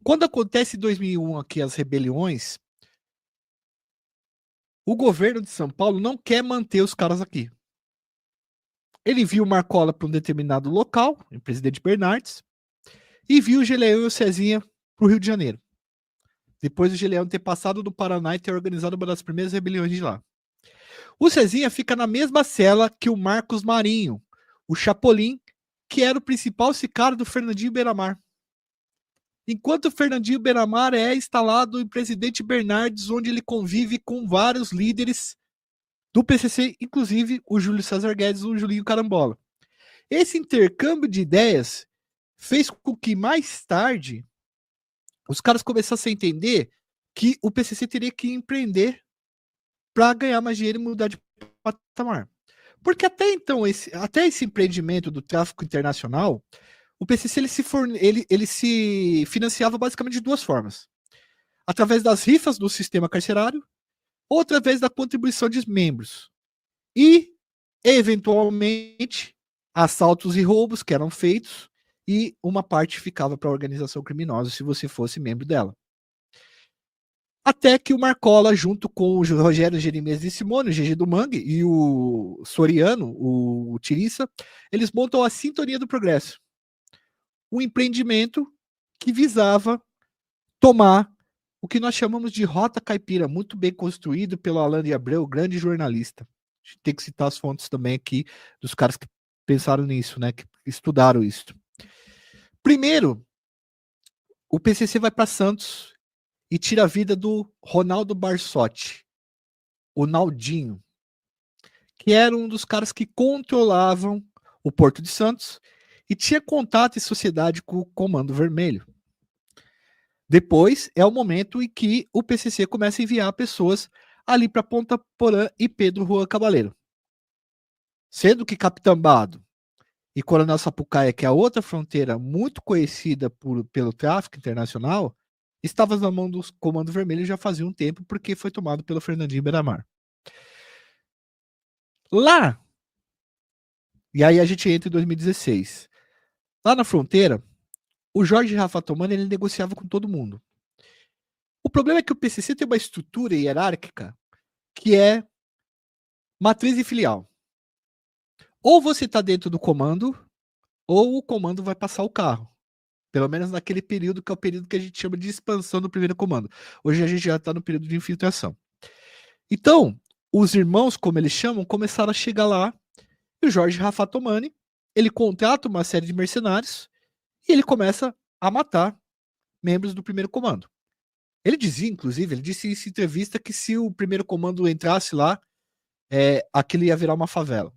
Quando acontece em 2001 aqui as rebeliões, o governo de São Paulo não quer manter os caras aqui. Ele envia o Marcola para um determinado local, em Presidente Bernardes, e envia o Geleão e o Cezinha para o Rio de Janeiro. Depois do Geleão ter passado do Paraná e ter organizado uma das primeiras rebeliões de lá. O Cezinha fica na mesma cela que o Marcos Marinho, o Chapolin, que era o principal sicário do Fernandinho Beiramar. Enquanto o Fernandinho Beiramar é instalado em Presidente Bernardes, onde ele convive com vários líderes do PCC, inclusive o Júlio César Guedes e o Julinho Carambola. Esse intercâmbio de ideias fez com que mais tarde os caras começassem a entender que o PCC teria que empreender para ganhar mais dinheiro e mudar de patamar. Porque até então, até esse empreendimento do tráfico internacional, o PCC ele se financiava basicamente de duas formas. Através das rifas do sistema carcerário ou através da contribuição de membros. E, eventualmente, assaltos e roubos que eram feitos e uma parte ficava para a organização criminosa se você fosse membro dela. Até que o Marcola, junto com o Rogério Jeremias de Simone, o GG do Mangue e o Soriano, o Tiriça, eles montam a Sintonia do Progresso. Um empreendimento que visava tomar o que nós chamamos de Rota Caipira, muito bem construído pelo Alain de Abreu, grande jornalista. A gente tem que citar as fontes também aqui dos caras que pensaram nisso, né, que estudaram isso. Primeiro, o PCC vai para Santos e tira a vida do Ronaldo Barsotti, o Naldinho, que era um dos caras que controlavam o Porto de Santos e tinha contato e sociedade com o Comando Vermelho. Depois é o momento em que o PCC começa a enviar pessoas ali para Ponta Porã e Pedro Juan Cabaleiro. Sendo que Capitambado e Coronel Sapucaia, que é a outra fronteira muito conhecida pelo tráfico internacional, estava na mão do Comando Vermelho já fazia um tempo, porque foi tomado pelo Fernandinho Beiramar. Lá, e aí a gente entra em 2016. Lá na fronteira, o Jorge Rafatomani, ele negociava com todo mundo. O problema é que o PCC tem uma estrutura hierárquica que é matriz e filial. Ou você está dentro do comando, ou o comando vai passar o carro. Pelo menos naquele período, que é o período que a gente chama de expansão do primeiro comando. Hoje a gente já está no período de infiltração. Então, os irmãos, como eles chamam, começaram a chegar lá, e o Jorge Rafatomani, ele contrata uma série de mercenários, e ele começa a matar membros do primeiro comando. Ele dizia, inclusive, ele disse em entrevista que se o primeiro comando entrasse lá, aquilo ia virar uma favela.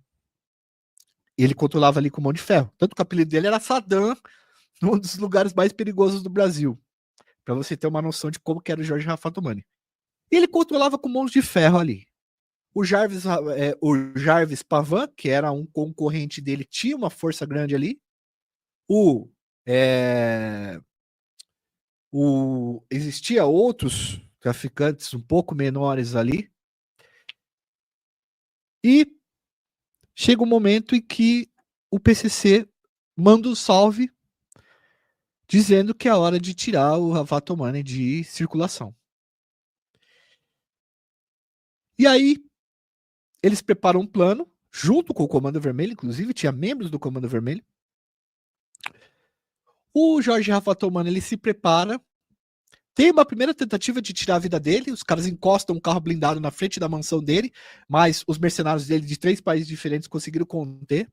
Ele controlava ali com mão de ferro. Tanto que o apelido dele era Saddam, num dos lugares mais perigosos do Brasil. Para você ter uma noção de como que era o Jorge Rafatomani. E ele controlava com mãos de ferro ali. O Jarvis Pavan, que era um concorrente dele, tinha uma força grande ali. Existia outros traficantes um pouco menores ali. E chega um momento em que o PCC manda um salve dizendo que é a hora de tirar o Havato Money de circulação. E aí, eles preparam um plano, junto com o Comando Vermelho, inclusive tinha membros do Comando Vermelho. O Jorge Havato Money, ele se prepara, tem uma primeira tentativa de tirar a vida dele, os caras encostam um carro blindado na frente da mansão dele, mas os mercenários dele de 3 países diferentes conseguiram conter.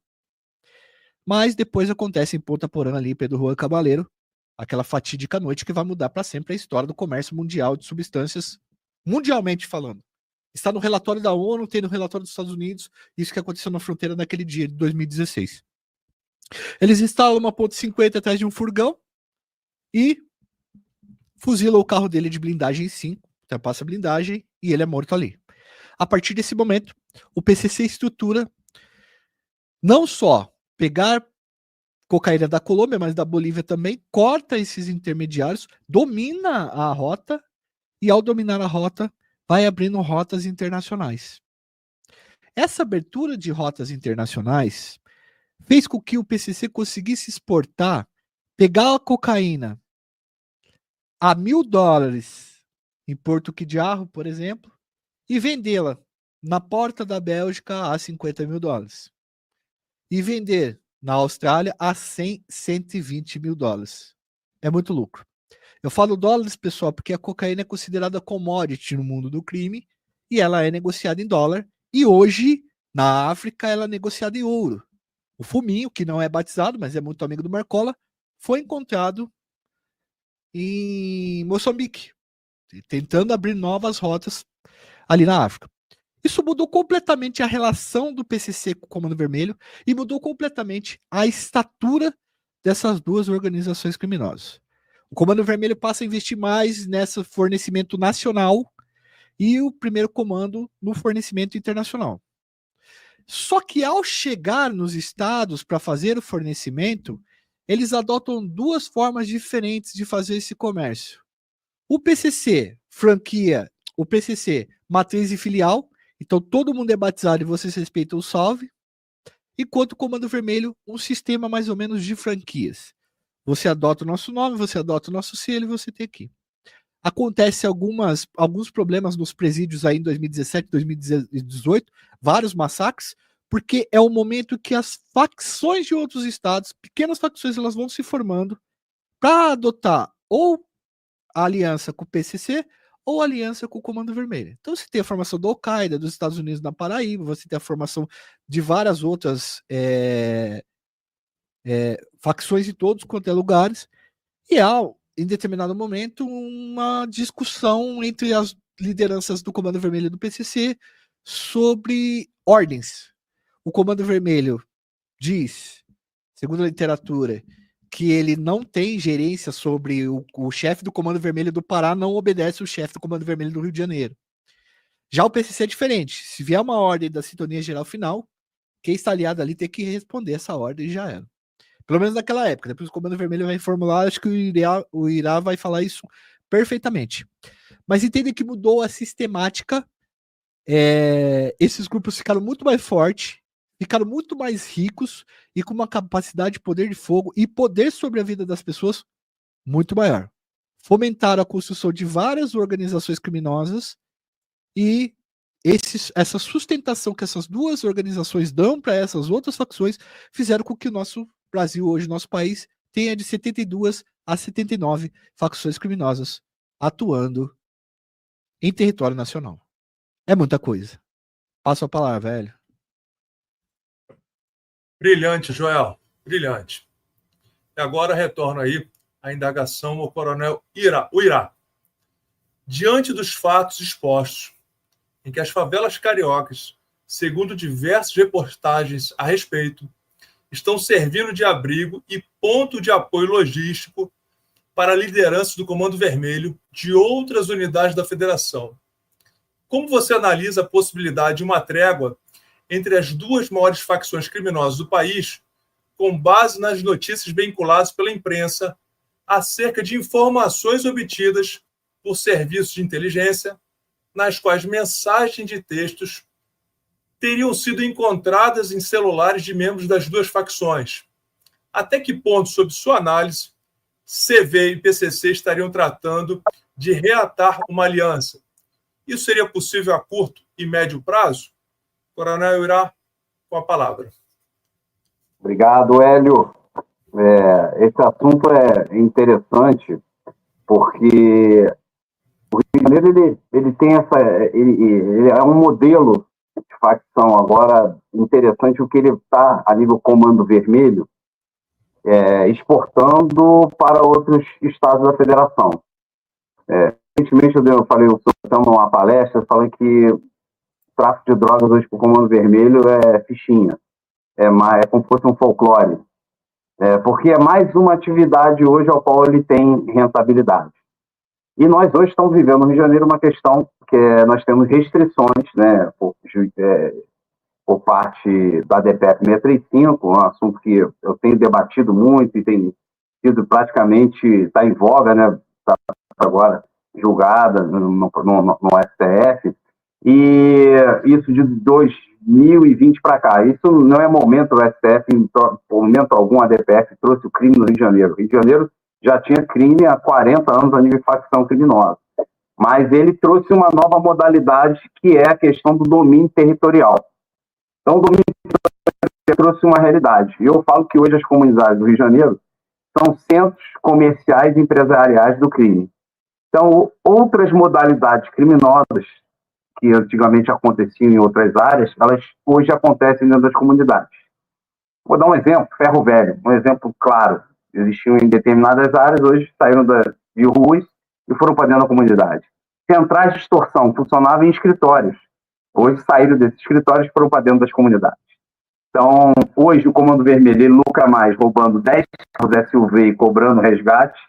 Mas depois acontece em Ponta Porã ali, Pedro Juan Cabaleiro, aquela fatídica noite que vai mudar para sempre a história do comércio mundial de substâncias, mundialmente falando. Está no relatório da ONU, tem no relatório dos Estados Unidos, isso que aconteceu na fronteira naquele dia de 2016. Eles instalam uma ponte 50 atrás de um furgão e fuzilam o carro dele de blindagem 5, ultrapassa a blindagem e ele é morto ali. A partir desse momento, o PCC estrutura não só pegar cocaína da Colômbia, mas da Bolívia também, corta esses intermediários, domina a rota e ao dominar a rota, vai abrindo rotas internacionais. Essa abertura de rotas internacionais fez com que o PCC conseguisse exportar, pegar a cocaína a $1.000 em Porto Quidiarro, por exemplo, e vendê-la na porta da Bélgica a $50.000. E vender na Austrália a $120.000. É muito lucro. Eu falo dólares, pessoal, porque a cocaína é considerada commodity no mundo do crime e ela é negociada em dólar. E hoje, na África, ela é negociada em ouro. O fuminho, que não é batizado, mas é muito amigo do Marcola, foi encontrado em Moçambique, tentando abrir novas rotas ali na África. Isso mudou completamente a relação do PCC com o Comando Vermelho e mudou completamente a estatura dessas duas organizações criminosas. O Comando Vermelho passa a investir mais nesse fornecimento nacional e o primeiro comando no fornecimento internacional. Só que ao chegar nos estados para fazer o fornecimento, eles adotam 2 formas diferentes de fazer esse comércio. O PCC, franquia, o PCC, matriz e filial, então todo mundo é batizado e vocês respeitam o salve, enquanto o Comando Vermelho, um sistema mais ou menos de franquias. Você adota o nosso nome, você adota o nosso selo e você tem aqui. Acontece alguns problemas nos presídios aí em 2017, 2018, vários massacres, porque é o momento que as facções de outros estados, pequenas facções, elas vão se formando para adotar ou a aliança com o PCC ou a aliança com o Comando Vermelho. Então você tem a formação do Al-Qaeda dos Estados Unidos na Paraíba, você tem a formação de várias outras facções em todos quanto é lugares, e há, em determinado momento, uma discussão entre as lideranças do Comando Vermelho e do PCC sobre ordens. O Comando Vermelho diz, segundo a literatura, que ele não tem gerência sobre o chefe do Comando Vermelho do Pará, não obedece o chefe do Comando Vermelho do Rio de Janeiro. Já o PCC é diferente. Se vier uma ordem da Sintonia Geral Final, quem está aliado ali tem que responder essa ordem e já era. Pelo menos naquela época. Depois o Comando Vermelho vai formular, acho que o Irá vai falar isso perfeitamente. Mas entendem que mudou a sistemática. Esses grupos ficaram muito mais fortes, ficaram muito mais ricos e com uma capacidade de poder de fogo e poder sobre a vida das pessoas muito maior. Fomentaram a construção de várias organizações criminosas e essa sustentação que essas duas organizações dão para essas outras facções fizeram com que o nosso Brasil, hoje, nosso país, tenha de 72 a 79 facções criminosas atuando em território nacional. É muita coisa. Passo a palavra, velho. Brilhante, Joel. Brilhante. E agora retorno aí à indagação ao coronel Irá. Diante dos fatos expostos, em que as favelas cariocas, segundo diversas reportagens a respeito, estão servindo de abrigo e ponto de apoio logístico para a liderança do Comando Vermelho de outras unidades da Federação. Como você analisa a possibilidade de uma trégua entre as duas maiores facções criminosas do país, com base nas notícias veiculadas pela imprensa acerca de informações obtidas por serviços de inteligência, nas quais mensagens de textos teriam sido encontradas em celulares de membros das duas facções. Até que ponto, sob sua análise, CV e PCC estariam tratando de reatar uma aliança? Isso seria possível a curto e médio prazo? Coronel Irá, com a palavra. Obrigado, Hélio. Esse assunto é interessante porque o Rio de Janeiro ele tem ele é um modelo de facção agora interessante, o que ele está a nível Comando Vermelho exportando para outros estados da federação. Recentemente eu falei numa palestra, falei que o tráfico de drogas hoje para o Comando Vermelho é fichinha, é como se fosse um folclore, porque é mais uma atividade hoje ao qual ele tem rentabilidade. E nós hoje estamos vivendo no Rio de Janeiro uma questão que nós temos restrições, né, por parte da DPF 635, um assunto que eu tenho debatido muito e tem sido praticamente, está em voga, né, está agora julgada no STF, e isso de 2020 para cá. Isso não é momento, o STF, em momento algum, a DPF trouxe o crime no Rio de Janeiro. O Rio de Janeiro já tinha crime há 40 anos a nível de facção criminosa. Mas ele trouxe uma nova modalidade, que é a questão do domínio territorial. Então, o domínio territorial trouxe uma realidade. E eu falo que hoje as comunidades do Rio de Janeiro são centros comerciais e empresariais do crime. Então, outras modalidades criminosas que antigamente aconteciam em outras áreas, elas hoje acontecem dentro das comunidades. Vou dar um exemplo, Ferro Velho, um exemplo claro. Existiam em determinadas áreas, hoje saíram de ruas e foram para dentro da comunidade. Centrais de extorsão funcionavam em escritórios. Hoje saíram desses escritórios e foram para dentro das comunidades. Então, hoje o Comando Vermelho ele lucra mais roubando 10 carros SUV e cobrando resgate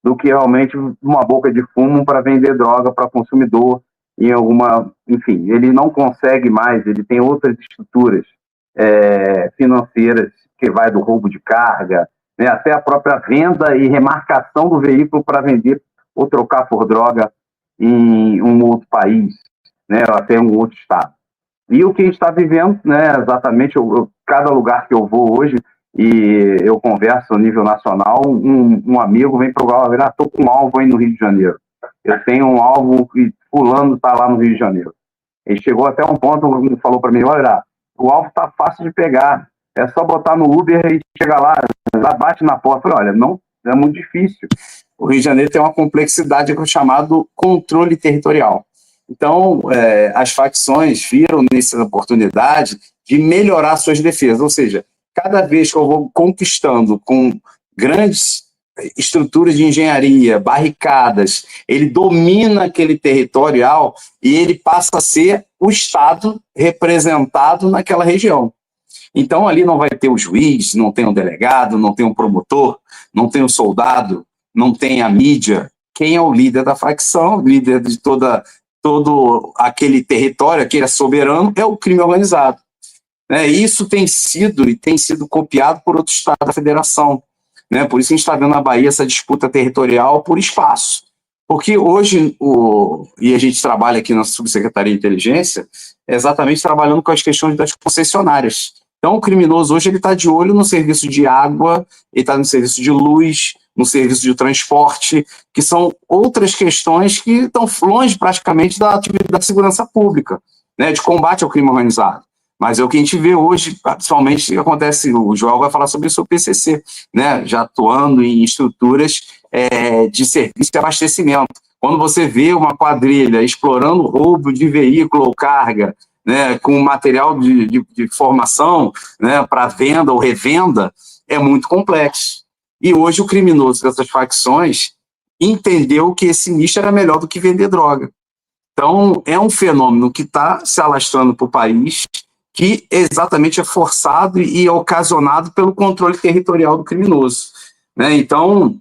do que realmente uma boca de fumo para vender droga para consumidor em alguma... Enfim, ele não consegue mais, ele tem outras estruturas financeiras que vai do roubo de carga, né, até a própria venda e remarcação do veículo para vender ou trocar por droga em um outro país, né, ou até um outro estado. E o que a gente está vivendo, né, exatamente, cada lugar que eu vou hoje, e eu converso a nível nacional, um amigo vem para o Galo, estou com um alvo aí no Rio de Janeiro. Eu tenho um alvo que fulano está lá no Rio de Janeiro. Ele chegou até um ponto, falou para mim, olha, o alvo está fácil de pegar, é só botar no Uber e chegar lá bate na porta. Eu falei, olha, não, é muito difícil. O Rio de Janeiro tem uma complexidade que é o chamado controle territorial. Então, as facções viram nessa oportunidade de melhorar suas defesas, ou seja, cada vez que eu vou conquistando com grandes estruturas de engenharia, barricadas, ele domina aquele territorial e ele passa a ser o Estado representado naquela região. Então, ali não vai ter o juiz, não tem o delegado, não tem o promotor, não tem o soldado, não tem a mídia. Quem é o líder da facção, líder de todo aquele território, aquele é soberano, é o crime organizado. Isso tem sido copiado por outros estados da federação. Por isso a gente está vendo na Bahia essa disputa territorial por espaço. Porque hoje, e a gente trabalha aqui na Subsecretaria de Inteligência, exatamente trabalhando com as questões das concessionárias. Então, o criminoso hoje ele está de olho no serviço de água, ele está no serviço de luz, no serviço de transporte, que são outras questões que estão longe praticamente da atividade de segurança pública, de combate ao crime organizado. Mas é o que a gente vê hoje, principalmente, que acontece, o Joel vai falar sobre isso, o PCC, já atuando em estruturas de serviço de abastecimento. Quando você vê uma quadrilha explorando o roubo de veículo ou carga, com material de formação para venda ou revenda, é muito complexo. E hoje o criminoso dessas facções entendeu que esse nicho era melhor do que vender droga. Então, é um fenômeno que está se alastrando para o país, que exatamente é forçado e ocasionado pelo controle territorial do criminoso. Então,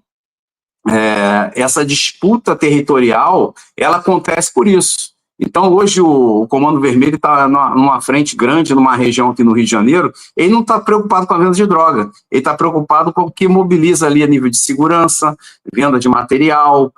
essa disputa territorial, ela acontece por isso. Então, hoje, o Comando Vermelho está numa frente grande, numa região aqui no Rio de Janeiro, ele não está preocupado com a venda de droga, ele está preocupado com o que mobiliza ali a nível de segurança, venda de material,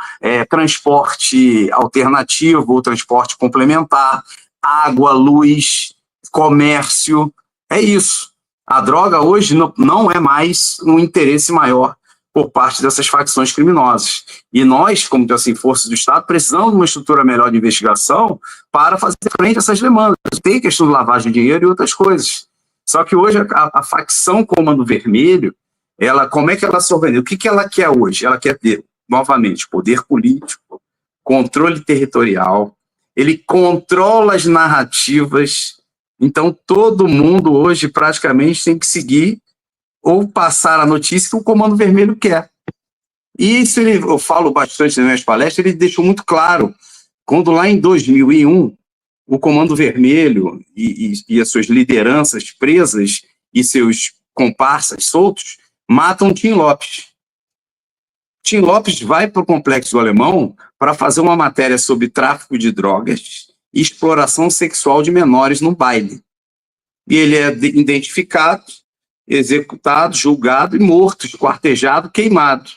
transporte alternativo, transporte complementar, água, luz, comércio, é isso. A droga hoje não é mais um interesse maior por parte dessas facções criminosas. E nós, como assim, forças do Estado, precisamos de uma estrutura melhor de investigação para fazer frente a essas demandas. Tem questão de lavagem de dinheiro e outras coisas. Só que hoje a facção Comando Vermelho, como é que ela se organiza? O que ela quer hoje? Ela quer ter, novamente, poder político, controle territorial, ele controla as narrativas. Então, todo mundo hoje praticamente tem que seguir ou passar a notícia que o Comando Vermelho quer. E isso eu falo bastante nas minhas palestras, ele deixou muito claro, quando lá em 2001, o Comando Vermelho e as suas lideranças presas e seus comparsas soltos matam Tim Lopes. Tim Lopes vai para o Complexo do Alemão para fazer uma matéria sobre tráfico de drogas e exploração sexual de menores no baile. E ele é identificado, executado, julgado e morto, esquartejado, queimado.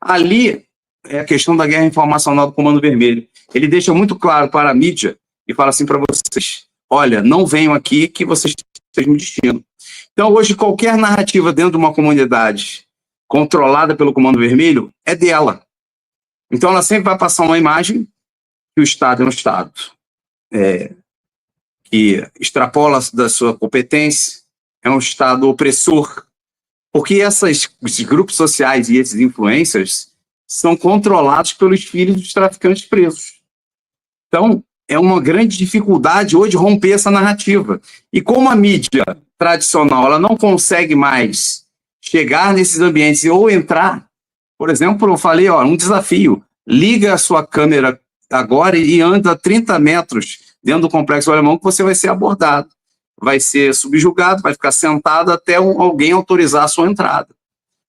Ali é a questão da guerra informacional do Comando Vermelho. Ele deixa muito claro para a mídia e fala assim para vocês: olha, não venham aqui que vocês têm um destino. Então, hoje, qualquer narrativa dentro de uma comunidade controlada pelo Comando Vermelho é dela. Então, ela sempre vai passar uma imagem que o Estado é um Estado que extrapola da sua competência, é um Estado opressor, porque esses grupos sociais e esses influencers são controlados pelos filhos dos traficantes presos. Então, é uma grande dificuldade hoje romper essa narrativa. E como a mídia tradicional ela não consegue mais chegar nesses ambientes ou entrar, por exemplo, eu falei, um desafio, liga a sua câmera agora e anda 30 metros dentro do Complexo do Alemão que você vai ser abordado, vai ser subjugado, vai ficar sentado até alguém autorizar a sua entrada.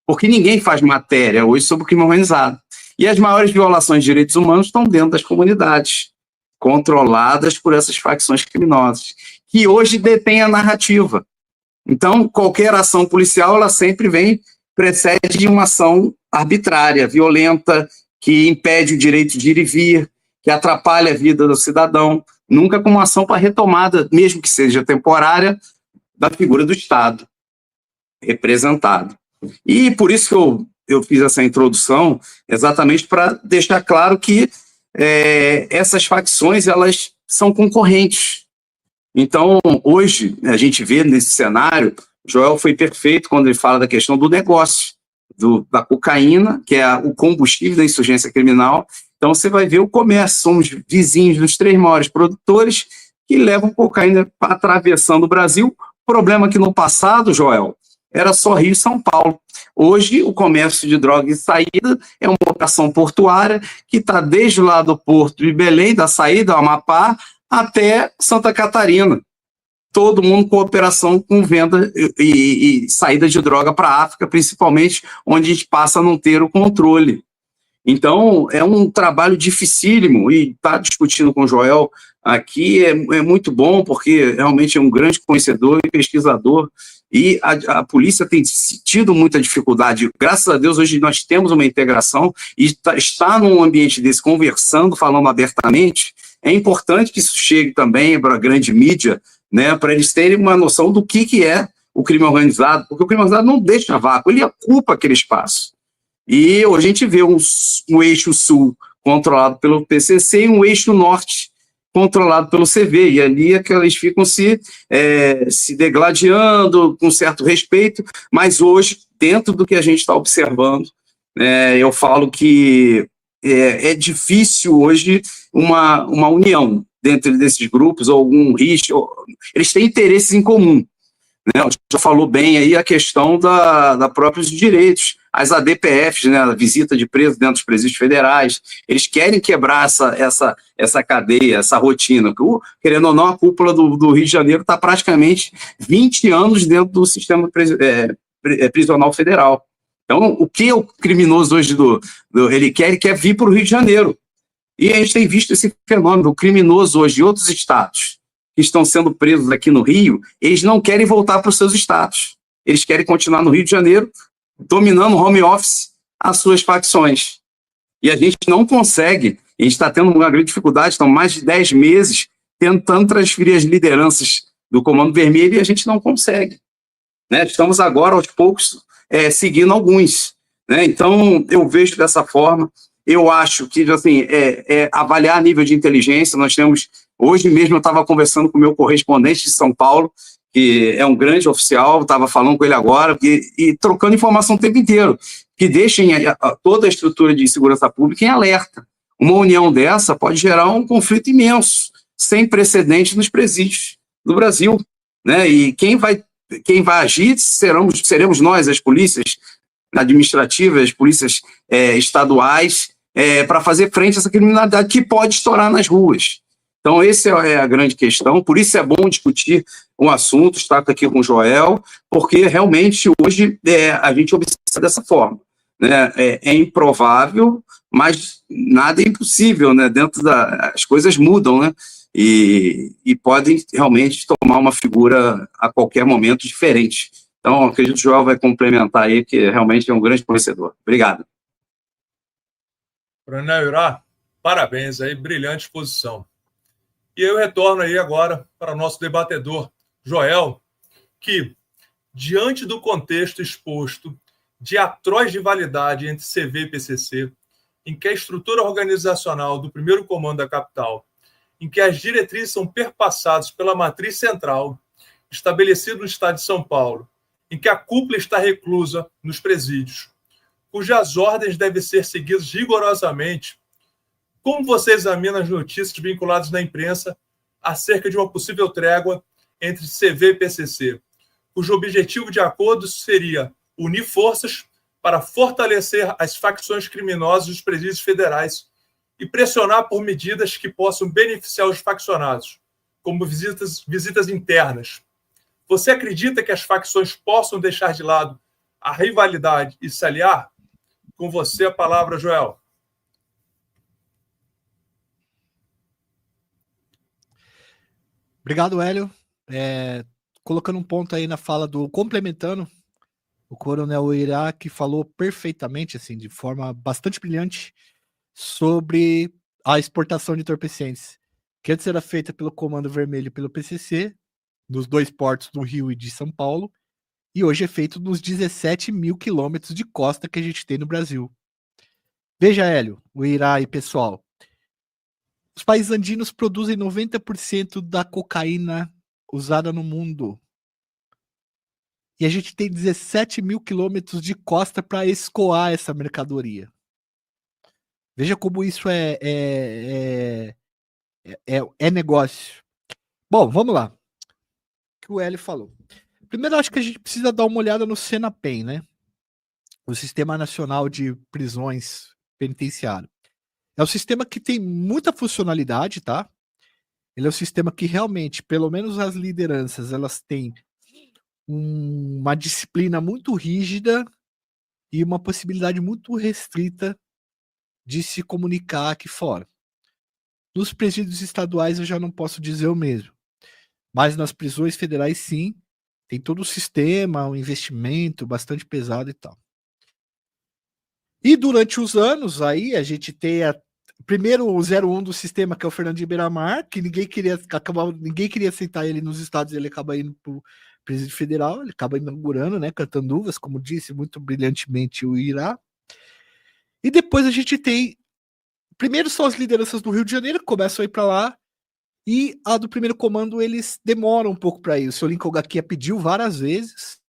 Porque ninguém faz matéria hoje sobre o crime organizado. E as maiores violações de direitos humanos estão dentro das comunidades, controladas por essas facções criminosas, que hoje detêm a narrativa. Então, qualquer ação policial, ela sempre precede de uma ação arbitrária, violenta, que impede o direito de ir e vir, que atrapalha a vida do cidadão, nunca com uma ação para retomada, mesmo que seja temporária, da figura do Estado representado. E por isso que eu fiz essa introdução, exatamente para deixar claro que essas facções, elas são concorrentes. Então, hoje, a gente vê nesse cenário, Joel foi perfeito quando ele fala da questão do negócio, da cocaína, que é o combustível da insurgência criminal. Então, você vai ver o comércio, somos vizinhos dos 3 maiores produtores que levam cocaína atravessando o Brasil. Problema que no passado, Joel, era só Rio e São Paulo. Hoje, o comércio de drogas e saída é uma operação portuária que está desde lá do porto de Belém, da saída, Amapá, até Santa Catarina. Todo mundo com operação com venda e saída de droga para a África, principalmente, onde a gente passa a não ter o controle. Então, é um trabalho dificílimo, e estar discutindo com o Joel aqui é muito bom, porque realmente é um grande conhecedor e pesquisador, e a polícia tem tido muita dificuldade. Graças a Deus, hoje nós temos uma integração, e está num ambiente desse, conversando, falando abertamente. É importante que isso chegue também para a grande mídia, né, para eles terem uma noção do que é o crime organizado, porque o crime organizado não deixa vácuo, ele ocupa aquele espaço. E hoje a gente vê um eixo sul controlado pelo PCC e um eixo norte controlado pelo CV, e ali é que eles ficam se degladiando com certo respeito, mas hoje, dentro do que a gente está observando, eu falo que é difícil hoje uma união dentro desses grupos, ou algum risco, eles têm interesses em comum. Né? Já falou bem aí a questão da próprios direitos, as ADPFs, né, a visita de presos dentro dos presídios federais, eles querem quebrar essa cadeia, essa rotina, que, querendo ou não, a cúpula do Rio de Janeiro está praticamente 20 anos dentro do sistema prisional federal. Então, o que o criminoso hoje ele quer vir para o Rio de Janeiro. E a gente tem visto esse fenômeno, o criminoso hoje de outros estados que estão sendo presos aqui no Rio, eles não querem voltar para os seus estados. Eles querem continuar no Rio de Janeiro, dominando o home office as suas facções. E a gente não consegue, a gente está tendo uma grande dificuldade, estão mais de 10 meses tentando transferir as lideranças do Comando Vermelho e a gente não consegue, né? Estamos agora, aos poucos, seguindo alguns, né? Então, eu vejo dessa forma. Eu acho que, assim, avaliar a nível de inteligência. Nós temos, hoje mesmo eu estava conversando com o meu correspondente de São Paulo, que é um grande oficial, estava falando com ele agora, e trocando informação o tempo inteiro, que deixem toda a estrutura de segurança pública em alerta. Uma união dessa pode gerar um conflito imenso, sem precedentes nos presídios do Brasil, né? E quem vai agir seremos nós, as polícias administrativas, as polícias estaduais, para fazer frente a essa criminalidade que pode estourar nas ruas. Então, essa é a grande questão, por isso é bom discutir um assunto, estar aqui com o Joel, porque realmente hoje a gente observa dessa forma, né? É improvável, mas nada é impossível, né? As coisas mudam, né? E podem realmente tomar uma figura a qualquer momento diferente. Então, acredito que o Joel vai complementar aí, que realmente é um grande conhecedor. Obrigado. Coronel Irá, parabéns aí, brilhante exposição. E eu retorno aí agora para o nosso debatedor, Joel, que, diante do contexto exposto de atroz rivalidade entre CV e PCC, em que a estrutura organizacional do primeiro comando da capital, em que as diretrizes são perpassadas pela matriz central, estabelecida no estado de São Paulo, em que a cúpula está reclusa nos presídios, cujas ordens devem ser seguidas rigorosamente, como você examina as notícias vinculadas na imprensa acerca de uma possível trégua entre CV e PCC, cujo objetivo de acordo seria unir forças para fortalecer as facções criminosas dos presídios federais e pressionar por medidas que possam beneficiar os faccionados, como visitas internas. Você acredita que as facções possam deixar de lado a rivalidade e se aliar? Com você a palavra, Joel. Obrigado, Hélio. Colocando um ponto aí na fala complementando, o Coronel Irá, que falou perfeitamente, assim, de forma bastante brilhante, sobre a exportação de entorpecentes, que antes era feita pelo Comando Vermelho e pelo PCC, nos 2 portos do Rio e de São Paulo, e hoje é feito nos 17 mil quilômetros de costa que a gente tem no Brasil. Veja, Hélio, o Irá e pessoal, os países andinos produzem 90% da cocaína usada no mundo. E a gente tem 17 mil quilômetros de costa para escoar essa mercadoria. Veja como isso é negócio. Bom, vamos lá. O que o Hélio falou. Primeiro, acho que a gente precisa dar uma olhada no Senapen, né? O Sistema Nacional de Prisões Penitenciário. É um sistema que tem muita funcionalidade, tá? Ele é um sistema que realmente, pelo menos as lideranças, elas têm uma disciplina muito rígida e uma possibilidade muito restrita de se comunicar aqui fora. Nos presídios estaduais eu já não posso dizer o mesmo, mas nas prisões federais sim, tem todo o sistema, um investimento bastante pesado e tal. E durante os anos aí a gente tem primeiro o 01 do sistema, que é o Fernandinho Beiramar, que ninguém queria aceitar ele nos estados, ele acaba indo para o presídio federal, ele acaba inaugurando, né, cantando uvas, como disse muito brilhantemente o Irá. E depois a gente tem, primeiro são as lideranças do Rio de Janeiro, que começam a ir para lá, e a do primeiro comando eles demoram um pouco para ir. O senhor Lincoln Gaquia pediu várias vezes,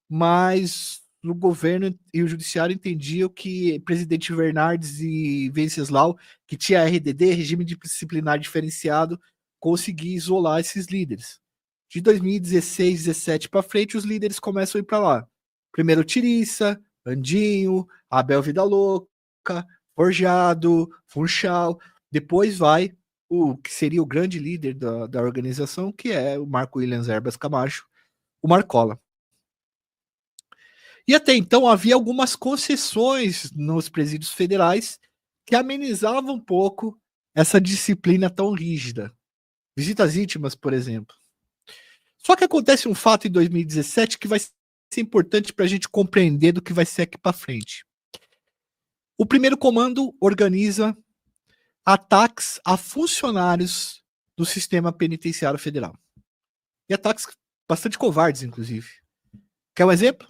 mas o governo e o judiciário entendiam que presidente Bernardes e Venceslau, que tinha RDD, regime disciplinar diferenciado, conseguia isolar esses líderes. De 2016, 17 para frente, os líderes começam a ir para lá. Primeiro Tiriça, Andinho, Abel Vida Louca, Forjado, Funchal. Depois vai o que seria o grande líder da organização, que é o Marco Williams Erbas Camacho, o Marcola. E até então havia algumas concessões nos presídios federais que amenizavam um pouco essa disciplina tão rígida. Visitas íntimas, por exemplo. Só que acontece um fato em 2017 que vai ser importante para a gente compreender do que vai ser aqui para frente. O primeiro comando organiza ataques a funcionários do sistema penitenciário federal. e ataques bastante covardes, inclusive. Quer um exemplo?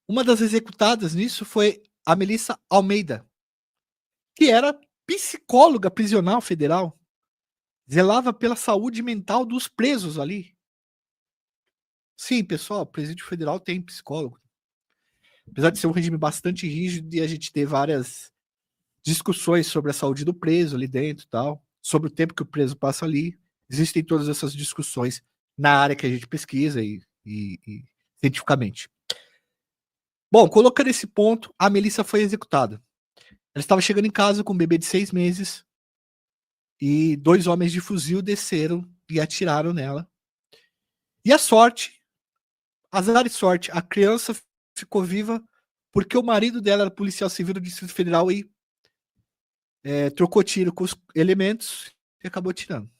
Uma das executadas nisso foi a Melissa Almeida, que era psicóloga prisional federal, zelava pela saúde mental dos presos ali. Sim, pessoal, o presídio federal tem psicólogo. Apesar de ser um regime bastante rígido e a gente ter várias discussões sobre a saúde do preso ali dentro e tal, sobre o tempo que o preso passa ali, existem todas essas discussões na área que a gente pesquisa e cientificamente. Bom, colocando esse ponto, a Melissa foi executada. Ela estava chegando em casa com um bebê de 6 meses e 2 homens de fuzil desceram e atiraram nela. E a sorte, azar e sorte, a criança ficou viva porque o marido dela era policial civil do Distrito Federal e trocou tiro com os elementos e acabou tirando.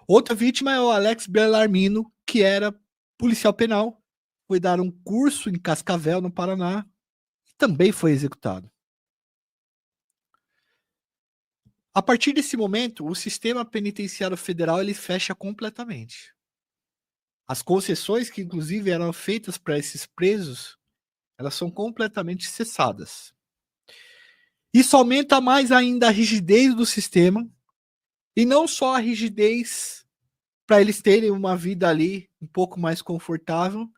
Outra vítima é o Alex Bellarmino, que era policial penal, foi dar um curso em Cascavel, no Paraná, e também foi executado. A partir desse momento, o sistema penitenciário federal ele fecha completamente. As concessões que, inclusive, eram feitas para esses presos, elas são completamente cessadas. Isso aumenta mais ainda a rigidez do sistema, e não só a rigidez para eles terem uma vida ali um pouco mais confortável,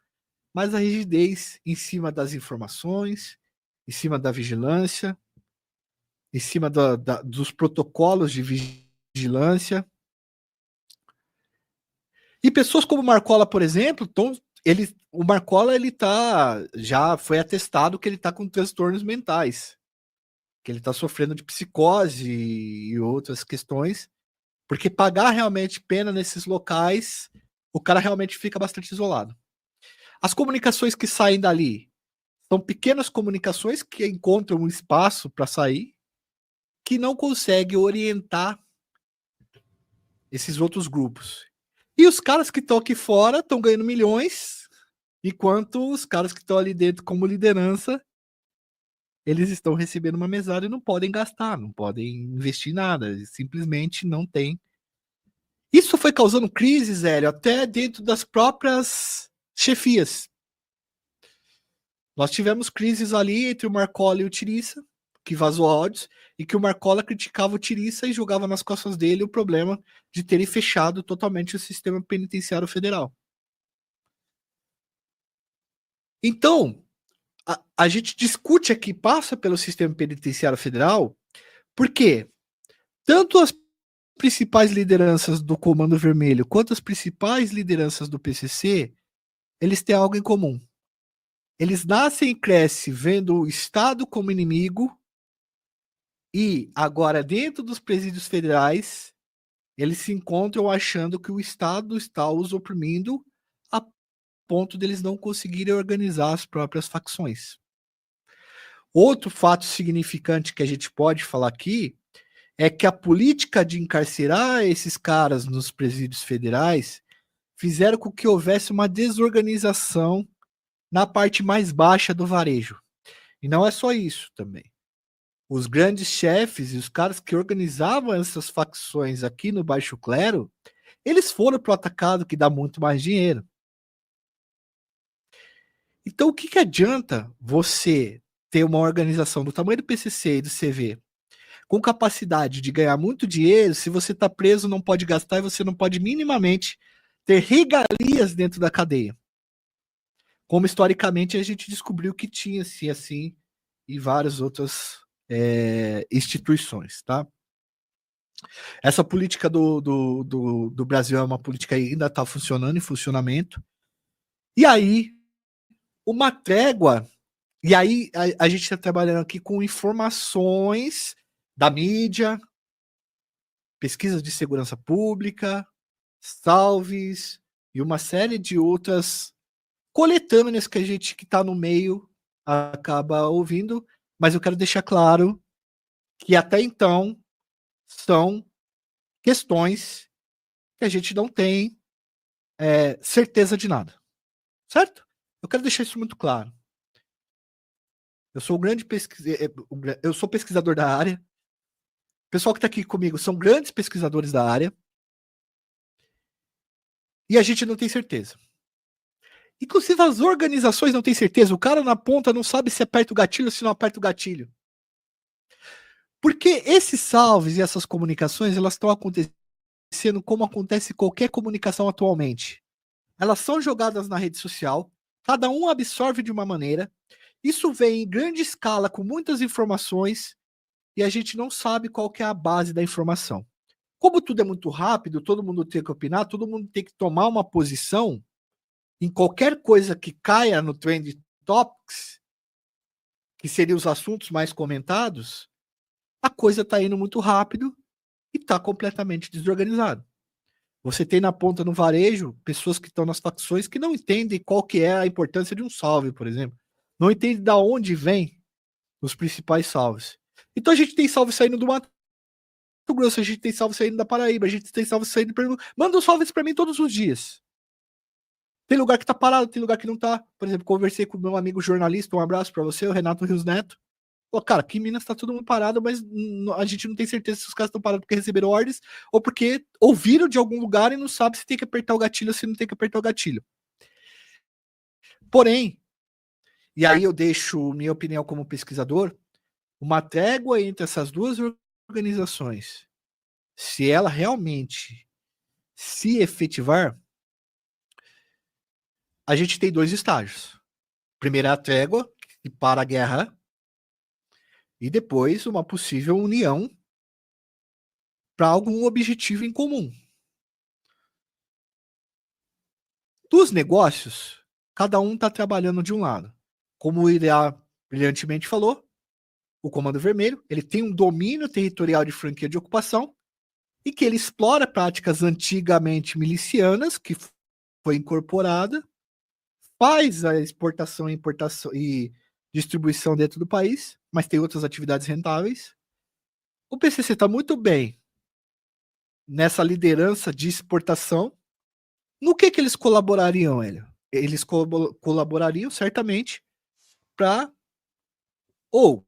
mas a rigidez em cima das informações, em cima da vigilância, em cima dos protocolos de vigilância. E pessoas como o Marcola, por exemplo, o Marcola já foi atestado que ele está com transtornos mentais, que ele está sofrendo de psicose e outras questões, porque pagar realmente pena nesses locais, o cara realmente fica bastante isolado. As comunicações que saem dali são pequenas comunicações que encontram um espaço para sair, que não conseguem orientar esses outros grupos. E os caras que estão aqui fora estão ganhando milhões, enquanto os caras que estão ali dentro como liderança, eles estão recebendo uma mesada e não podem gastar, não podem investir nada, simplesmente não tem. Isso foi causando crises, Hélio, até dentro das próprias chefias. Nós tivemos crises ali entre o Marcola e o Tiriça, que vazou áudios, e que o Marcola criticava o Tiriça e jogava nas costas dele o problema de terem fechado totalmente o sistema penitenciário federal. Então, a gente discute aqui, passa pelo sistema penitenciário federal, porque tanto as principais lideranças do Comando Vermelho quanto as principais lideranças do PCC, eles têm algo em comum. Eles nascem e crescem vendo o Estado como inimigo e agora dentro dos presídios federais eles se encontram achando que o Estado está os oprimindo a ponto deles não conseguirem organizar as próprias facções. Outro fato significante que a gente pode falar aqui é que a política de encarcerar esses caras nos presídios federais fizeram com que houvesse uma desorganização na parte mais baixa do varejo. E não é só isso também. Os grandes chefes e os caras que organizavam essas facções aqui no Baixo Clero, eles foram para o atacado que dá muito mais dinheiro. Então, o que adianta você ter uma organização do tamanho do PCC e do CV com capacidade de ganhar muito dinheiro se você está preso, não pode gastar e você não pode minimamente ter regalias dentro da cadeia? Como historicamente a gente descobriu que tinha-se assim em várias outras instituições, tá? Essa política do Brasil é uma política que ainda está funcionando, em funcionamento. E aí, uma trégua, e aí a gente está trabalhando aqui com informações da mídia, pesquisas de segurança pública, salves e uma série de outras coletâneas que a gente que está no meio acaba ouvindo, mas eu quero deixar claro que até então são questões que a gente não tem certeza de nada, certo? Eu quero deixar isso muito claro. Eu sou eu sou pesquisador da área. O pessoal que está aqui comigo são grandes pesquisadores da área. E a gente não tem certeza. Inclusive as organizações não têm certeza. O cara na ponta não sabe se aperta o gatilho ou se não aperta o gatilho. Porque esses salves e essas comunicações, elas estão acontecendo como acontece qualquer comunicação atualmente. Elas são jogadas na rede social, cada um absorve de uma maneira, isso vem em grande escala com muitas informações e a gente não sabe qual que é a base da informação. Como tudo é muito rápido, todo mundo tem que opinar, todo mundo tem que tomar uma posição em qualquer coisa que caia no Trend Topics, que seriam os assuntos mais comentados, a coisa está indo muito rápido e está completamente desorganizado. Você tem na ponta no varejo pessoas que estão nas facções que não entendem qual que é a importância de um salve, por exemplo. Não entendem de onde vem os principais salves. Então a gente tem salve saindo do Mato Grosso, a gente tem salve saindo da Paraíba, a gente tem salve saindo do Pernambuco. Manda os salves para mim todos os dias. Tem lugar que tá parado, tem lugar que não tá. Por exemplo, conversei com o meu amigo jornalista, um abraço para você, o Renato Rios Neto. Pô, cara, aqui em Minas tá todo mundo parado, mas a gente não tem certeza se os caras estão parados porque receberam ordens ou porque ouviram de algum lugar e não sabe se tem que apertar o gatilho ou se não tem que apertar o gatilho. Porém, e aí eu deixo minha opinião como pesquisador, uma trégua entre essas duas organizações, se ela realmente se efetivar, a gente tem dois estágios. Primeiro a trégua, que para a guerra, e depois uma possível união para algum objetivo em comum. Dos negócios, cada um está trabalhando de um lado. Como o Irá brilhantemente falou, o Comando Vermelho ele tem um domínio territorial de franquia de ocupação e que ele explora práticas antigamente milicianas, que foi incorporada, faz a exportação, importação e distribuição dentro do país, mas tem outras atividades rentáveis. O PCC está muito bem nessa liderança de exportação. No que eles colaborariam, Hélio? Eles colaborariam certamente para ou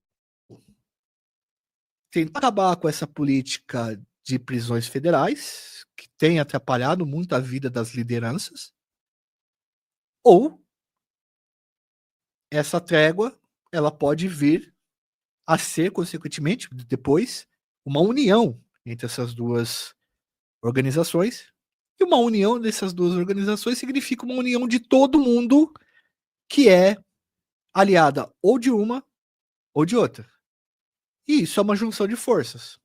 tentar acabar com essa política de prisões federais, que tem atrapalhado muito a vida das lideranças, ou essa trégua ela pode vir a ser, consequentemente, depois, uma união entre essas duas organizações. E uma união dessas duas organizações significa uma união de todo mundo que é aliada ou de uma ou de outra. E isso é uma junção de forças.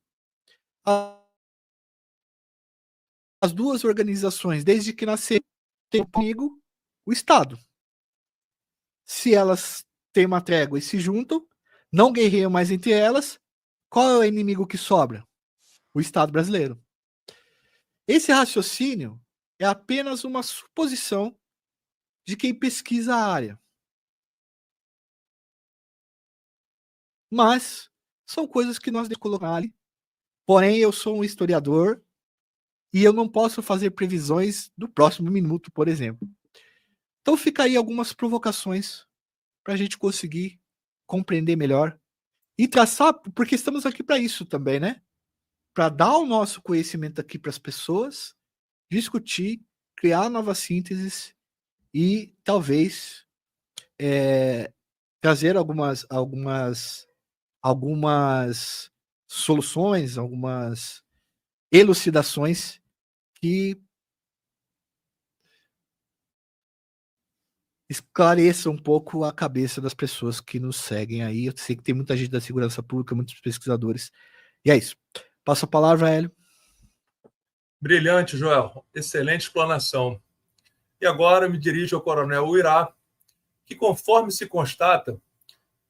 As duas organizações, desde que nasceram, têm comigo o Estado. Se elas têm uma trégua e se juntam, não guerreiam mais entre elas, qual é o inimigo que sobra? O Estado brasileiro. Esse raciocínio é apenas uma suposição de quem pesquisa a área. Mas são coisas que nós devemos colocar ali. Porém, eu sou um historiador e eu não posso fazer previsões do próximo minuto, por exemplo. Então fica aí algumas provocações para a gente conseguir compreender melhor e traçar, porque estamos aqui para isso também, né? Para dar o nosso conhecimento aqui para as pessoas, discutir, criar novas sínteses e talvez trazer algumas soluções, algumas elucidações que esclareça um pouco a cabeça das pessoas que nos seguem aí. Eu sei que tem muita gente da segurança pública, muitos pesquisadores. E é isso. Passo a palavra, Hélio. Brilhante, Joel. Excelente explanação. E agora eu me dirijo ao coronel Uirá, que, conforme se constata,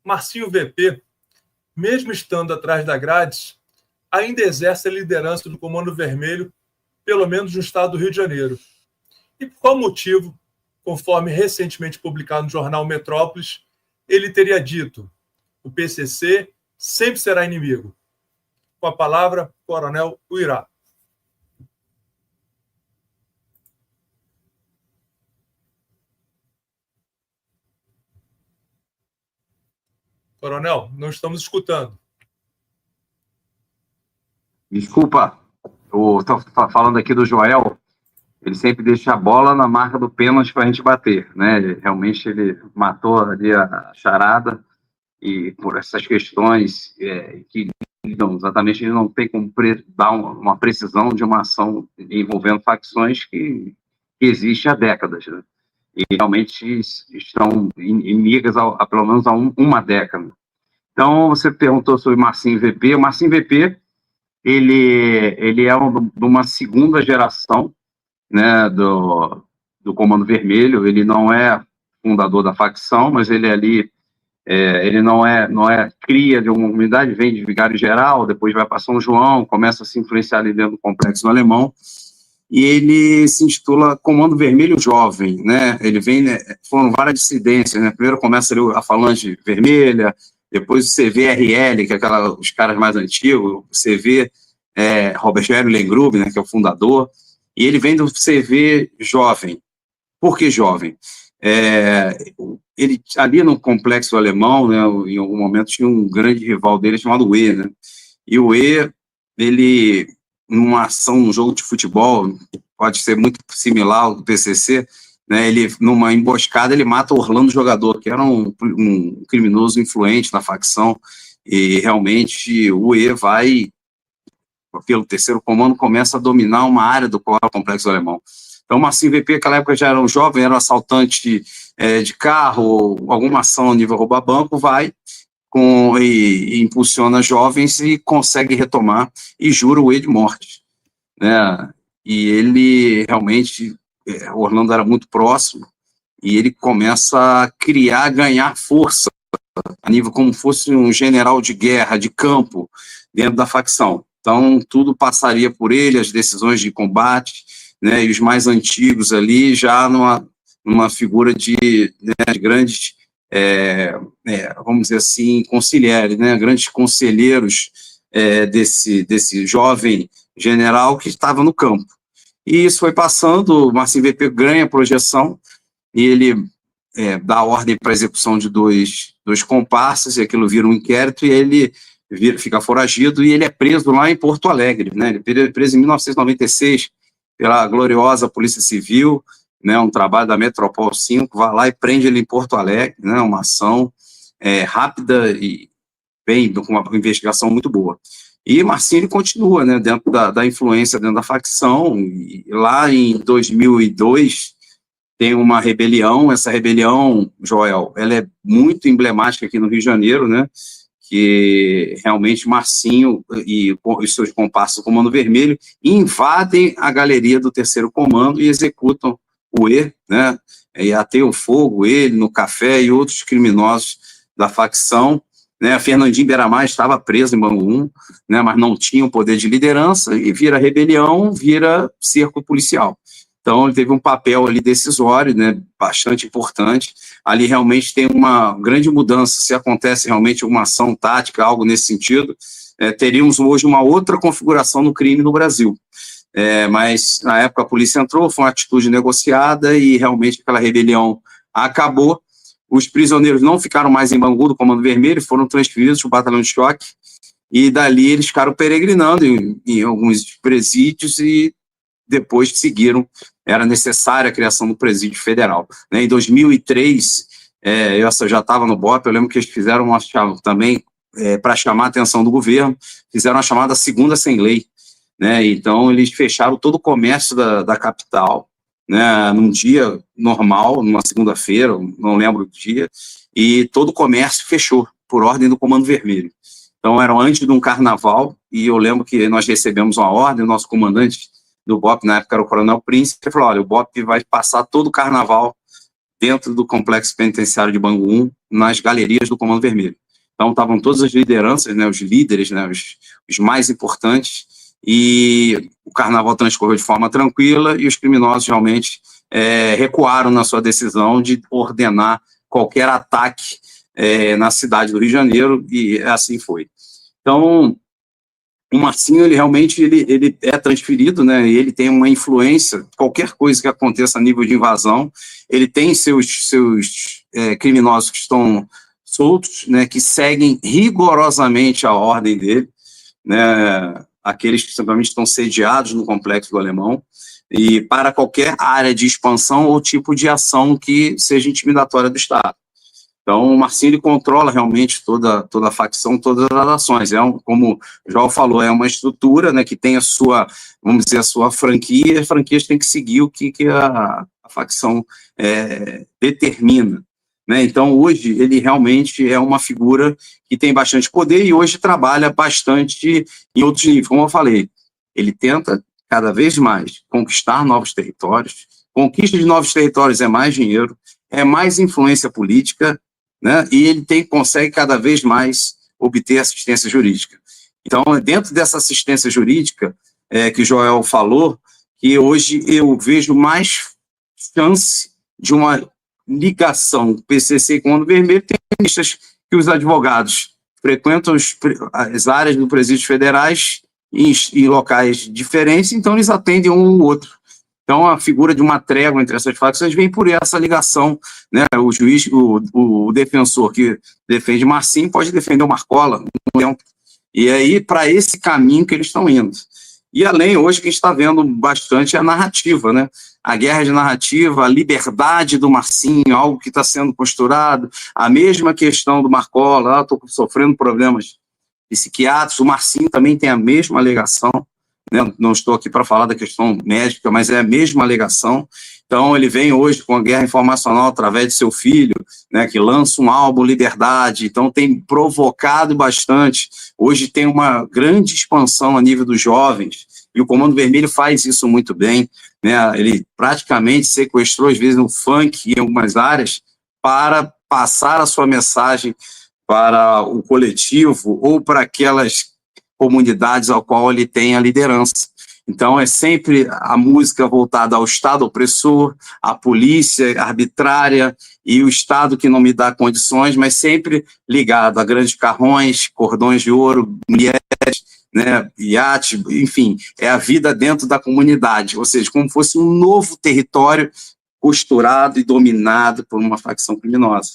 Marcinho VP, mesmo estando atrás da grade, ainda exerce a liderança do Comando Vermelho, pelo menos no estado do Rio de Janeiro. E por qual motivo, conforme recentemente publicado no jornal Metrópolis, ele teria dito: o PCC sempre será inimigo? Com a palavra, coronel Uirá. Coronel, não estamos escutando. Desculpa, eu estou falando aqui do Joel. ele sempre deixa a bola na marca do pênalti para a gente bater, né? Realmente ele matou ali a charada, e por essas questões que exatamente ele não tem como dar uma precisão de uma ação envolvendo facções que existe há décadas, né? E realmente estão inimigas há pelo menos uma década. Então, você perguntou sobre Marcinho VP. O Marcinho VP, ele é de uma segunda geração, né, do Comando Vermelho. Ele não é fundador da facção, mas ele ali, ele não é cria de uma comunidade, vem de Vigário Geral, depois vai para São João, começa a se influenciar ali dentro do Complexo Alemão, e ele se intitula Comando Vermelho Jovem, né? Ele vem, né, foram várias dissidências, né? Primeiro começa ali a Falange Vermelha, depois o CVRL, que é os caras mais antigos, o CV Roberto Lengrube, né, que é o fundador, e ele vem do CV Jovem. Por que jovem? Ele ali no Complexo Alemão, né, em algum momento tinha um grande rival dele chamado E, né? E o E, ele, numa ação, num jogo de futebol, pode ser muito similar ao do PCC, né, ele, numa emboscada, ele mata o Orlando Jogador, que era um criminoso influente na facção, e realmente o E vai, pelo terceiro comando, começa a dominar uma área do Complexo Alemão. Então, o Marcinho VP, naquela época, já era um jovem, era um assaltante de carro, alguma ação a nível roubar banco, vai e impulsiona jovens e consegue retomar e jura o E de morte, né? E ele realmente, o Orlando era muito próximo, e ele começa a criar, ganhar força a nível como fosse um general de guerra, de campo, dentro da facção. Então, tudo passaria por ele, as decisões de combate, né, e os mais antigos ali, já numa figura de grandes, vamos dizer assim, conselheiros, né, grandes conselheiros desse jovem general que estava no campo. E isso foi passando, o Marcinho VP ganha projeção, e ele dá ordem para a execução de dois comparsas, e aquilo vira um inquérito, e ele fica foragido, e ele é preso lá em Porto Alegre, né? Ele é preso em 1996 pela gloriosa Polícia Civil, né? Um trabalho da Metropol 5, vai lá e prende ele em Porto Alegre, né? Uma ação rápida e bem, com uma investigação muito boa. E Marcinho continua, né, dentro da influência, dentro da facção, e lá em 2002 tem uma rebelião. Essa rebelião, Joel, ela é muito emblemática aqui no Rio de Janeiro, né, que realmente Marcinho e os seus comparsas do Comando Vermelho invadem a galeria do terceiro comando e executam o E, né, e ateiam fogo, ele no café e outros criminosos da facção, né. Fernandinho Beiramar estava preso em Bangu 1, né, mas não tinha o poder de liderança, e vira rebelião, vira cerco policial. Então, ele teve um papel ali decisório, né, bastante importante. Ali realmente tem uma grande mudança. Se acontece realmente uma ação tática, algo nesse sentido, teríamos hoje uma outra configuração no crime no Brasil. Mas, na época, a polícia entrou, foi uma atitude negociada, e realmente aquela rebelião acabou. Os prisioneiros não ficaram mais em Bangu, do Comando Vermelho, foram transferidos para o Batalhão de Choque, e dali eles ficaram peregrinando em alguns presídios, e depois seguiram, era necessária a criação do presídio federal, né? Em 2003, eu já estava no BOP, eu lembro que eles fizeram também, para chamar a atenção do governo, fizeram a chamada Segunda Sem Lei, né? Então eles fecharam todo o comércio da capital, né, num dia normal, numa segunda-feira, não lembro o dia, e todo o comércio fechou, por ordem do Comando Vermelho. Então era antes de um carnaval, e eu lembro que nós recebemos uma ordem, o nosso comandante do BOP, na época era o Coronel Príncipe, ele falou: olha, o BOP vai passar todo o carnaval dentro do complexo penitenciário de Bangu 1, nas galerias do Comando Vermelho. Então estavam todas as lideranças, né, os líderes, né, os mais importantes, e o carnaval transcorreu de forma tranquila, e os criminosos realmente recuaram na sua decisão de ordenar qualquer ataque na cidade do Rio de Janeiro, e assim foi. Então, o Marcinho, ele realmente ele é transferido, né, e ele tem uma influência, qualquer coisa que aconteça a nível de invasão, ele tem seus criminosos que estão soltos, né, que seguem rigorosamente a ordem dele, né, aqueles que simplesmente estão sediados no Complexo do Alemão, e para qualquer área de expansão ou tipo de ação que seja intimidatória do Estado. Então, o Marcinho ele controla realmente toda a facção, todas as ações. Como o João falou, é uma estrutura, né, que tem a sua, vamos dizer, a sua franquia, e as franquias têm que seguir o que a facção determina. Né? Então, hoje, ele realmente é uma figura que tem bastante poder e hoje trabalha bastante em outros níveis. Como eu falei, ele tenta cada vez mais conquistar novos territórios. Conquista de novos territórios é mais dinheiro, é mais influência política, né? E ele consegue cada vez mais obter assistência jurídica. Então, dentro dessa assistência jurídica que o Joel falou, que hoje eu vejo mais chance de uma ligação PCC com o Comando Vermelho, tem vistas que os advogados frequentam as áreas do presídios federais em locais diferentes, então eles atendem um ou outro. Então, a figura de uma trégua entre essas facções vem por essa ligação, né? O juiz, o defensor que defende Marcinho pode defender o Marcola, e aí para esse caminho que eles estão indo. E além, hoje, que a gente está vendo bastante é a narrativa, né? A guerra de narrativa, a liberdade do Marcinho, algo que está sendo posturado, a mesma questão do Marcola, estou sofrendo problemas psiquiátricos, o Marcinho também tem a mesma alegação, né? Não estou aqui para falar da questão médica, mas é a mesma alegação. Então, ele vem hoje com a guerra informacional através de seu filho, né, que lança um álbum Liberdade, então tem provocado bastante. Hoje tem uma grande expansão a nível dos jovens, e o Comando Vermelho faz isso muito bem, né? Ele praticamente sequestrou, às vezes, no funk e em algumas áreas, para passar a sua mensagem para o coletivo ou para aquelas comunidades ao qual ele tem a liderança. Então, é sempre a música voltada ao Estado opressor, à polícia arbitrária e o Estado que não me dá condições, mas sempre ligado a grandes carrões, cordões de ouro, mulheres, né, iate, enfim, é a vida dentro da comunidade, ou seja, como fosse um novo território costurado e dominado por uma facção criminosa.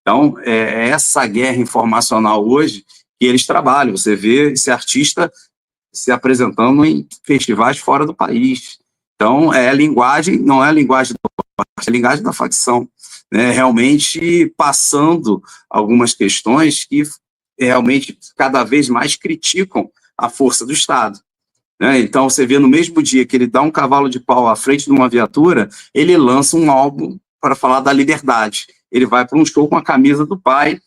Então, é essa guerra informacional hoje que eles trabalham. Você vê esse artista se apresentando em festivais fora do país. Então, é a linguagem, não é a linguagem é a linguagem da facção, né? Realmente passando algumas questões que realmente cada vez mais criticam a força do Estado. Né? Então, você vê no mesmo dia que ele dá um cavalo de pau à frente de uma viatura, ele lança um álbum para falar da liberdade. Ele vai para um show com a camisa do pai,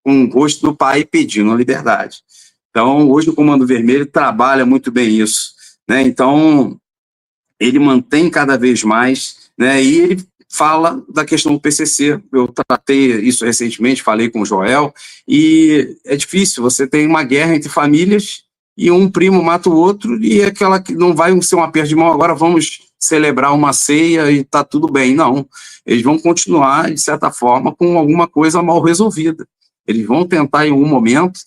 com o rosto do pai pedindo a liberdade. Então, hoje o Comando Vermelho trabalha muito bem isso, né? Então, ele mantém cada vez mais, né? E ele fala da questão do PCC. Eu tratei isso recentemente, falei com o Joel, e é difícil, você tem uma guerra entre famílias e um primo mata o outro, e aquela que não vai ser um aperto de mão, agora vamos celebrar uma ceia e está tudo bem. Não, eles vão continuar, de certa forma, com alguma coisa mal resolvida. Eles vão tentar, em algum momento,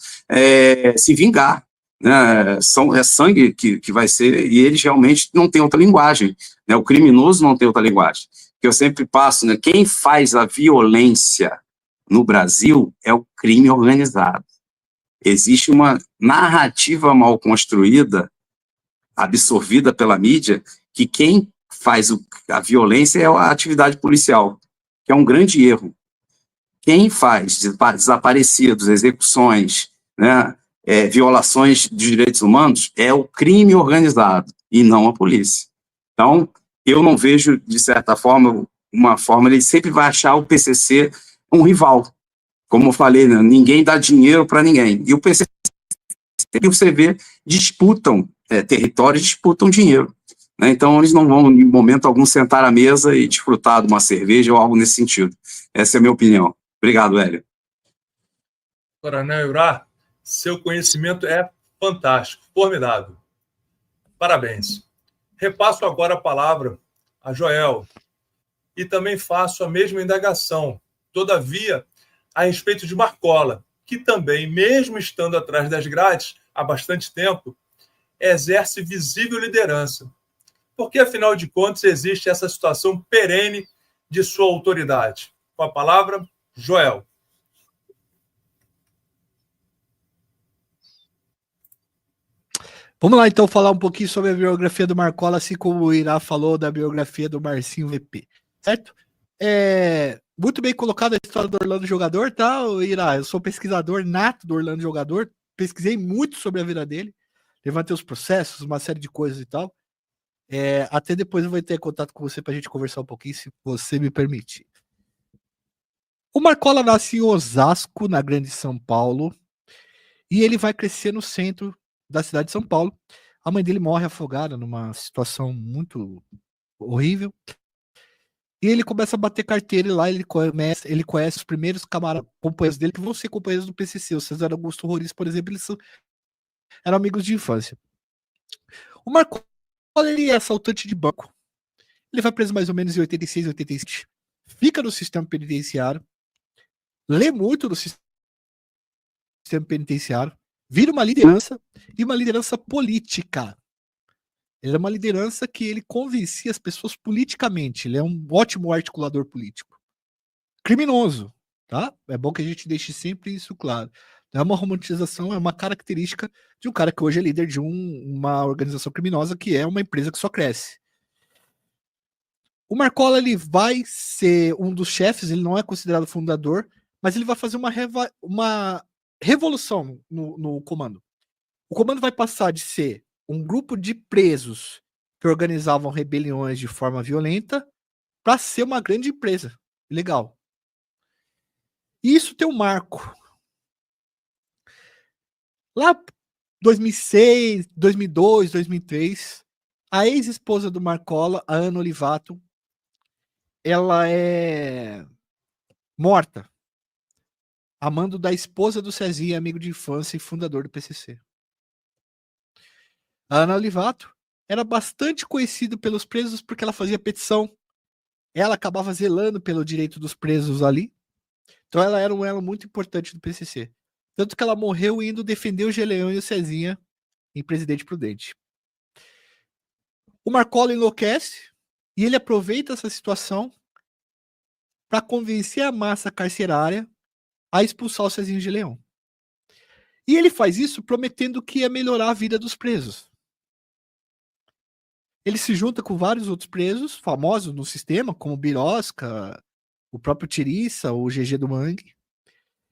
se vingar. Né? É sangue que vai ser, e eles realmente não têm outra linguagem. Né? O criminoso não tem outra linguagem. Que eu sempre passo, né? Quem faz a violência no Brasil é o crime organizado. Existe uma narrativa mal construída, absorvida pela mídia, que quem faz a violência é a atividade policial, que é um grande erro. Quem faz desaparecidos, execuções, né, violações de direitos humanos é o crime organizado e não a polícia. Então, eu não vejo, de certa forma, ele sempre vai achar o PCC um rival. Como eu falei, né, ninguém dá dinheiro para ninguém. E o PCC e o CV disputam territórios, disputam dinheiro. Né? Então, eles não vão, em momento algum, sentar à mesa e desfrutar de uma cerveja ou algo nesse sentido. Essa é a minha opinião. Obrigado, Hélio. Coronel Urá, seu conhecimento é fantástico, formidável. Parabéns. Repasso agora a palavra a Joel e também faço a mesma indagação, todavia, a respeito de Marcola, que também, mesmo estando atrás das grades há bastante tempo, exerce visível liderança. Porque, afinal de contas, existe essa situação perene de sua autoridade. Com a palavra, Joel. Vamos lá, então, falar um pouquinho sobre a biografia do Marcola, assim como o Irá falou da biografia do Marcinho VP, certo? Muito bem colocado a história do Orlando Jogador, tá, Irá? Eu sou pesquisador nato do Orlando Jogador, pesquisei muito sobre a vida dele, levantei os processos, uma série de coisas e tal. Até depois eu vou ter contato com você pra gente conversar um pouquinho, se você me permitir. O Marcola nasce em Osasco, na Grande São Paulo, e ele vai crescer no centro da cidade de São Paulo. A mãe dele morre afogada numa situação muito horrível. E ele começa a bater carteira e lá ele conhece os primeiros companheiros dele, que vão ser companheiros do PCC. O César Augusto Roriz, por exemplo, eles eram amigos de infância. O Marcola, ele é assaltante de banco. Ele vai preso mais ou menos em 86, 87. Fica no sistema penitenciário. Lê muito no sistema penitenciário. Vira uma liderança e uma liderança política. Ele é uma liderança que ele convencia as pessoas politicamente. Ele é um ótimo articulador político. Criminoso, tá? É bom que a gente deixe sempre isso claro. Não é uma romantização, é uma característica de um cara que hoje é líder de uma organização criminosa que é uma empresa que só cresce. O Marcola, ele vai ser um dos chefes, ele não é considerado fundador, mas ele vai fazer uma revolução no comando. O comando vai passar de ser um grupo de presos que organizavam rebeliões de forma violenta para ser uma grande empresa. Legal. E isso tem um marco. Lá 2006, 2002, 2003, a ex-esposa do Marcola, a Ana Olivato, ela é morta a mando da esposa do Cezinha, amigo de infância e fundador do PCC. A Ana Olivato era bastante conhecida pelos presos porque ela fazia petição. Ela acabava zelando pelo direito dos presos ali. Então ela era um elo muito importante do PCC. Tanto que ela morreu indo defender o Geleão e o Cezinha em Presidente Prudente. O Marcola enlouquece e ele aproveita essa situação para convencer a massa carcerária a expulsar o Cezinha e o Geleão. E ele faz isso prometendo que ia melhorar a vida dos presos. Ele se junta com vários outros presos famosos no sistema, como o Birosca, o próprio Tiriça, o GG do Mangue.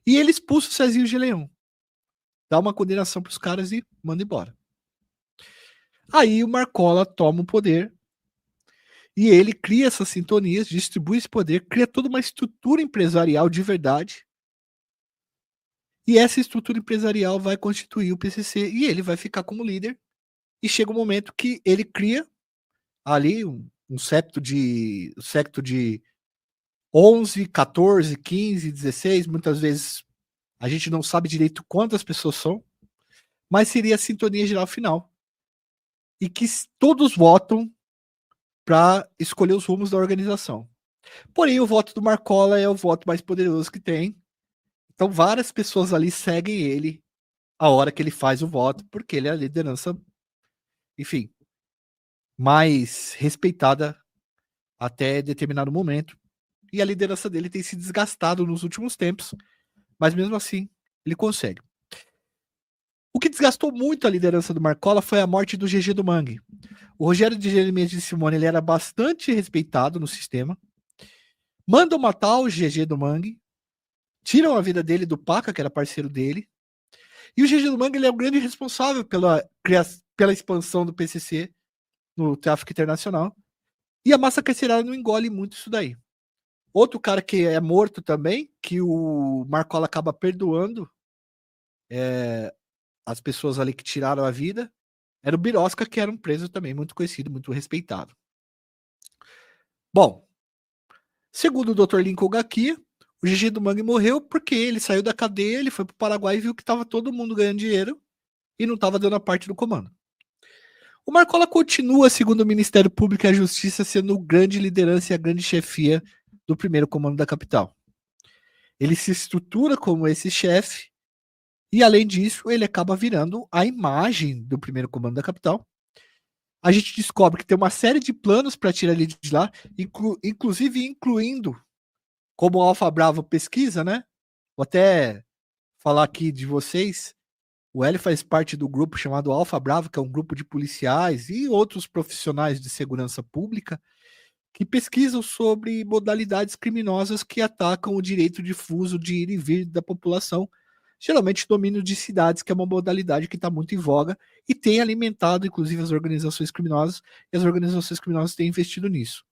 E ele expulsa o Cezinho e o Geleão. Dá uma condenação para os caras e manda embora. Aí o Marcola toma o poder e ele cria essas sintonias, distribui esse poder, cria toda uma estrutura empresarial de verdade. E essa estrutura empresarial vai constituir o PCC e ele vai ficar como líder. E chega um momento que ele cria ali um secto de 11, 14, 15, 16, muitas vezes a gente não sabe direito quantas pessoas são, mas seria a sintonia geral final. E que todos votam para escolher os rumos da organização. Porém, o voto do Marcola é o voto mais poderoso que tem. Então, várias pessoas ali seguem ele a hora que ele faz o voto, porque ele é a liderança, enfim, mais respeitada até determinado momento. E a liderança dele tem se desgastado nos últimos tempos, mas mesmo assim, ele consegue. O que desgastou muito a liderança do Marcola foi a morte do GG do Mangue. O Rogério de Jeremias de Simone, ele era bastante respeitado no sistema. Mandam matar o GG do Mangue, tiram a vida dele do Paca, que era parceiro dele. E o GG do Mangue, ele é o grande responsável pela expansão do PCC no tráfico internacional. E a massa carcerária não engole muito isso daí. Outro cara que é morto também, que o Marcola acaba perdoando as pessoas ali que tiraram a vida, era o Birosca, que era um preso também muito conhecido, muito respeitado. Bom, segundo o Dr. Lincoln Gakia, o GG do Mangue morreu porque ele saiu da cadeia, ele foi para o Paraguai e viu que estava todo mundo ganhando dinheiro e não estava dando a parte do comando. O Marcola continua, segundo o Ministério Público e a Justiça, sendo grande liderança e a grande chefia do primeiro comando da capital. Ele se estrutura como esse chefe e, além disso, ele acaba virando a imagem do primeiro comando da capital. A gente descobre que tem uma série de planos para tirar ele de lá, inclusive incluindo, como o Alfa Bravo pesquisa, né? Vou até falar aqui de vocês, O Hélio faz parte do grupo chamado Alfa Bravo, que é um grupo de policiais e outros profissionais de segurança pública que pesquisam sobre modalidades criminosas que atacam o direito difuso de ir e vir da população, geralmente domínio de cidades, que é uma modalidade que está muito em voga e tem alimentado, inclusive, as organizações criminosas, e as organizações criminosas têm investido nisso.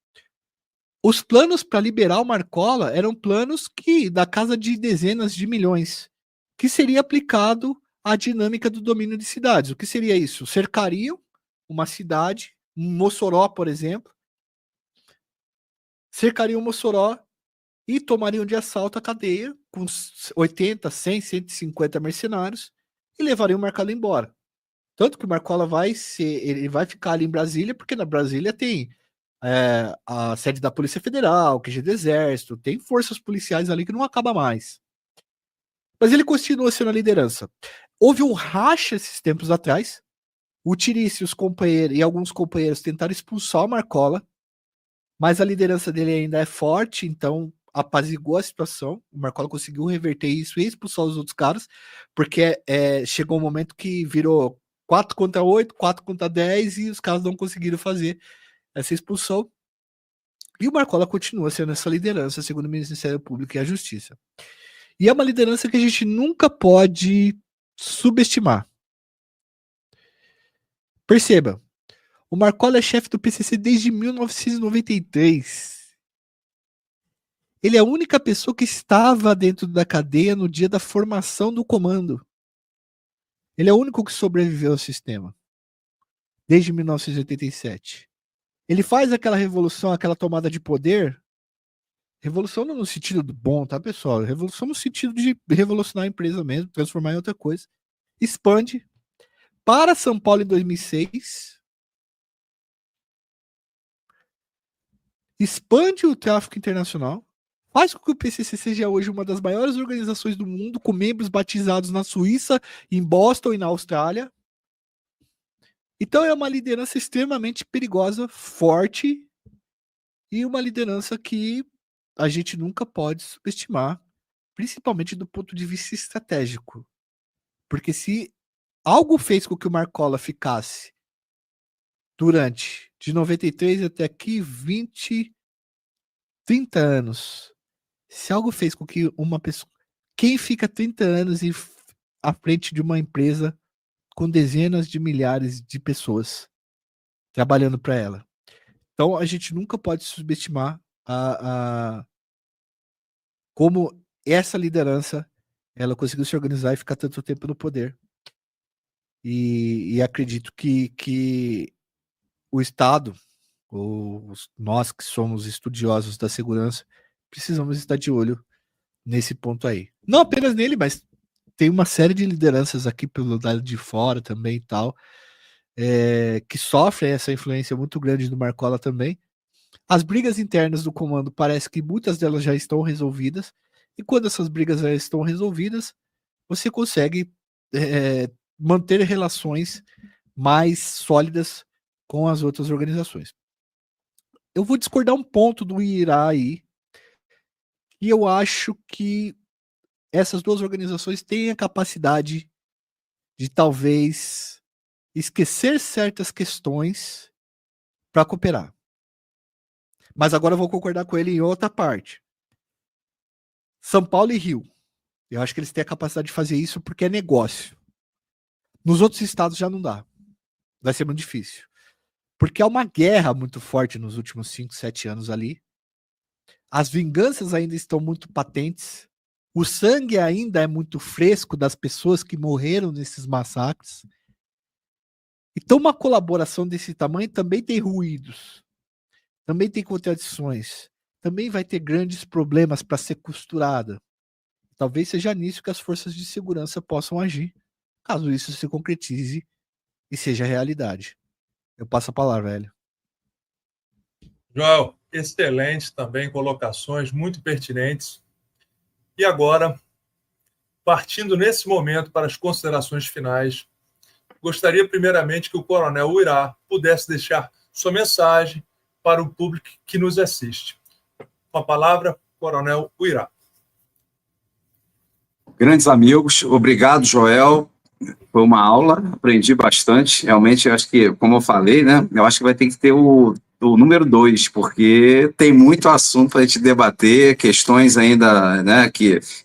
Os planos para liberar o Marcola eram planos que da casa de dezenas de milhões, que seria aplicado à dinâmica do domínio de cidades. O que seria isso? Cercariam uma cidade, Mossoró, por exemplo, cercariam Mossoró e tomariam de assalto a cadeia com 80, 100, 150 mercenários e levariam o Marcola embora. Tanto que o Marcola ele vai ficar ali em Brasília, porque na Brasília tem a sede da Polícia Federal, o QG do Exército, tem forças policiais ali que não acaba mais. Mas ele continua sendo a liderança. Houve um racha esses tempos atrás. O Tirice e alguns companheiros tentaram expulsar o Marcola, mas a liderança dele ainda é forte, então apaziguou a situação. O Marcola conseguiu reverter isso e expulsar os outros caras, porque chegou um momento que virou 4 contra 8, 4 contra 10 e os caras não conseguiram fazer essa expulsão. E o Marcola continua sendo essa liderança, segundo o Ministério Público e a Justiça. E é uma liderança que a gente nunca pode subestimar. Perceba, o Marcola é chefe do PCC desde 1993. Ele é a única pessoa que estava dentro da cadeia no dia da formação do comando. Ele é o único que sobreviveu ao sistema. Desde 1987. Ele faz aquela revolução, aquela tomada de poder. Revolução não no sentido do bom, tá, pessoal? Revolução no sentido de revolucionar a empresa mesmo, transformar em outra coisa. Expande para São Paulo em 2006. Expande o tráfico internacional. Faz com que o PCC seja hoje uma das maiores organizações do mundo, com membros batizados na Suíça, em Boston e na Austrália. Então é uma liderança extremamente perigosa, forte, e uma liderança que a gente nunca pode subestimar, principalmente do ponto de vista estratégico. Porque se algo fez com que o Marcola ficasse durante, de 93 até aqui, 20, 30 anos, se algo fez com que uma pessoa... Quem fica 30 anos à frente de uma empresa com dezenas de milhares de pessoas trabalhando para ela? Então a gente nunca pode subestimar como essa liderança ela conseguiu se organizar e ficar tanto tempo no poder. E acredito que o Estado, ou nós que somos estudiosos da segurança, precisamos estar de olho nesse ponto aí. Não apenas nele, mas tem uma série de lideranças aqui pelo lado de fora também e tal, que sofrem essa influência muito grande do Marcola também. As brigas internas do comando parece que muitas delas já estão resolvidas, e quando essas brigas já estão resolvidas, você consegue manter relações mais sólidas com as outras organizações. Eu vou discordar um ponto do IRA aí, e eu acho que essas duas organizações têm a capacidade de talvez esquecer certas questões para cooperar. Mas agora eu vou concordar com ele em outra parte. São Paulo e Rio. Eu acho que eles têm a capacidade de fazer isso porque é negócio. Nos outros estados já não dá. Vai ser muito difícil. Porque há uma guerra muito forte nos últimos 5, 7 anos ali. As vinganças ainda estão muito patentes. O sangue ainda é muito fresco das pessoas que morreram nesses massacres. Então uma colaboração desse tamanho também tem ruídos. Também tem contradições. Também vai ter grandes problemas para ser costurada. Talvez seja nisso que as forças de segurança possam agir, caso isso se concretize e seja realidade. Eu passo a palavra, Hélio. Joel, excelente também, colocações muito pertinentes. E agora, partindo nesse momento para as considerações finais, gostaria primeiramente que o Coronel Uirá pudesse deixar sua mensagem para o público que nos assiste. Com a palavra, Coronel Uirá. Grandes amigos, obrigado, Joel. Foi uma aula, aprendi bastante. Realmente, eu acho que, como eu falei, né? Eu acho que vai ter que ter o número 2, porque tem muito assunto para a gente debater, questões ainda, né?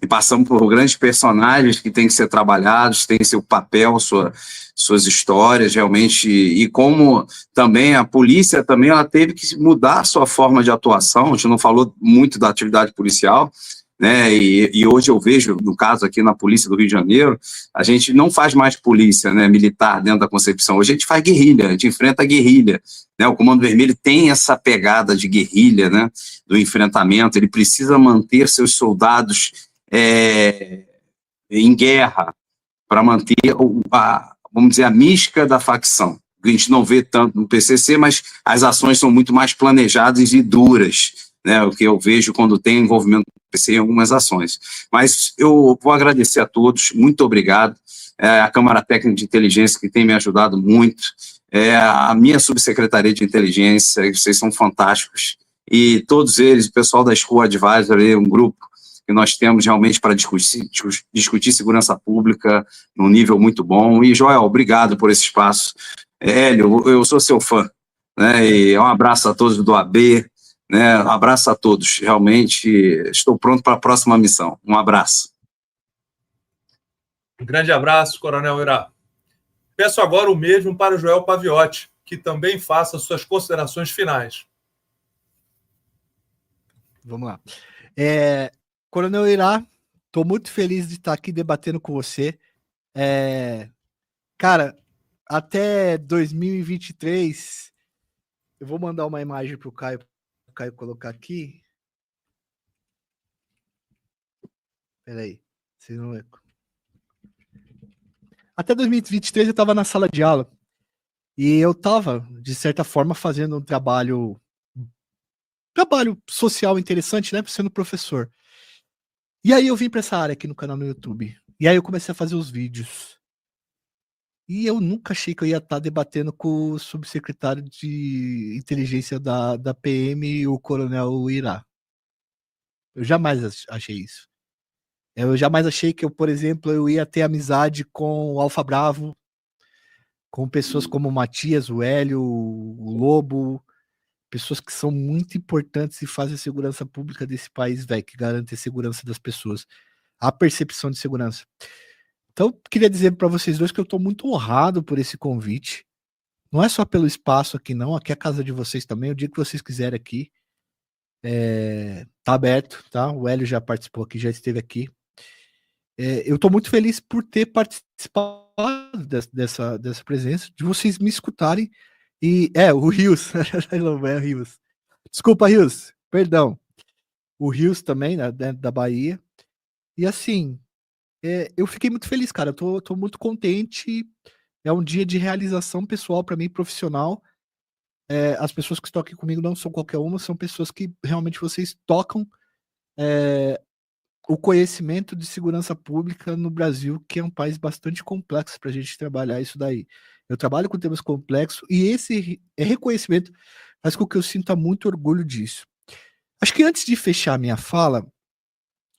E passamos por grandes personagens que têm que ser trabalhados, têm seu papel, suas histórias, realmente. E como também a polícia também ela teve que mudar a sua forma de atuação. A gente não falou muito da atividade policial, né? E hoje eu vejo, no caso aqui na Polícia do Rio de Janeiro, a gente não faz mais polícia, né, militar dentro da concepção. Hoje a gente faz guerrilha, a gente enfrenta a guerrilha, né? O Comando Vermelho tem essa pegada de guerrilha, né, do enfrentamento. Ele precisa manter seus soldados em guerra para manter vamos dizer, a mística da facção. A gente não vê tanto no PCC, mas as ações são muito mais planejadas e duras, né? O que eu vejo quando tem envolvimento do PCC em algumas ações. Mas eu vou agradecer a todos, muito obrigado. A Câmara Técnica de Inteligência, que tem me ajudado muito, a minha subsecretaria de inteligência, vocês são fantásticos, e todos eles, o pessoal da School Advisory, um grupo que nós temos realmente para discutir segurança pública num nível muito bom. E, Joel, obrigado por esse espaço. Hélio, eu sou seu fã, né? E um abraço a todos do AB, né? Um abraço a todos. Realmente estou pronto para a próxima missão. Um abraço. Um grande abraço, Coronel Irá. Peço agora o mesmo para o Joel Paviotti, que também faça suas considerações finais. Vamos lá. Coronel Irá, estou muito feliz de estar aqui debatendo com você. Cara, até 2023, eu vou mandar uma imagem para o Caio colocar aqui. Peraí, vocês não lembram. Até 2023 eu estava na sala de aula e eu estava, de certa forma, fazendo um trabalho social interessante, né, sendo professor. E aí eu vim para essa área aqui no canal no YouTube. E aí eu comecei a fazer os vídeos. E eu nunca achei que eu ia estar debatendo com o subsecretário de inteligência da PM, o Coronel Irá. Eu jamais achei isso. Eu jamais achei que por exemplo, eu ia ter amizade com o Alfa Bravo, com pessoas como o Matias, o Hélio, o Lobo, pessoas que são muito importantes e fazem a segurança pública desse país, velho, que garante a segurança das pessoas, a percepção de segurança. Então, queria dizer para vocês dois que eu estou muito honrado por esse convite. Não é só pelo espaço aqui, não. Aqui é a casa de vocês também. O dia que vocês quiserem aqui, tá aberto, tá? O Hélio já participou aqui, já esteve aqui. Eu estou muito feliz por ter participado dessa presença, de vocês me escutarem. E o Rios, o Rios. Desculpa, Rios, perdão. O Rios também, né, da Bahia. E assim, eu fiquei muito feliz, cara. Eu tô muito contente. É um dia de realização pessoal para mim, profissional. As pessoas que estão aqui comigo não são qualquer uma, são pessoas que realmente vocês tocam o conhecimento de segurança pública no Brasil, que é um país bastante complexo para a gente trabalhar isso daí. Eu trabalho com temas complexos e esse reconhecimento faz com que eu sinta muito orgulho disso. Acho que antes de fechar a minha fala,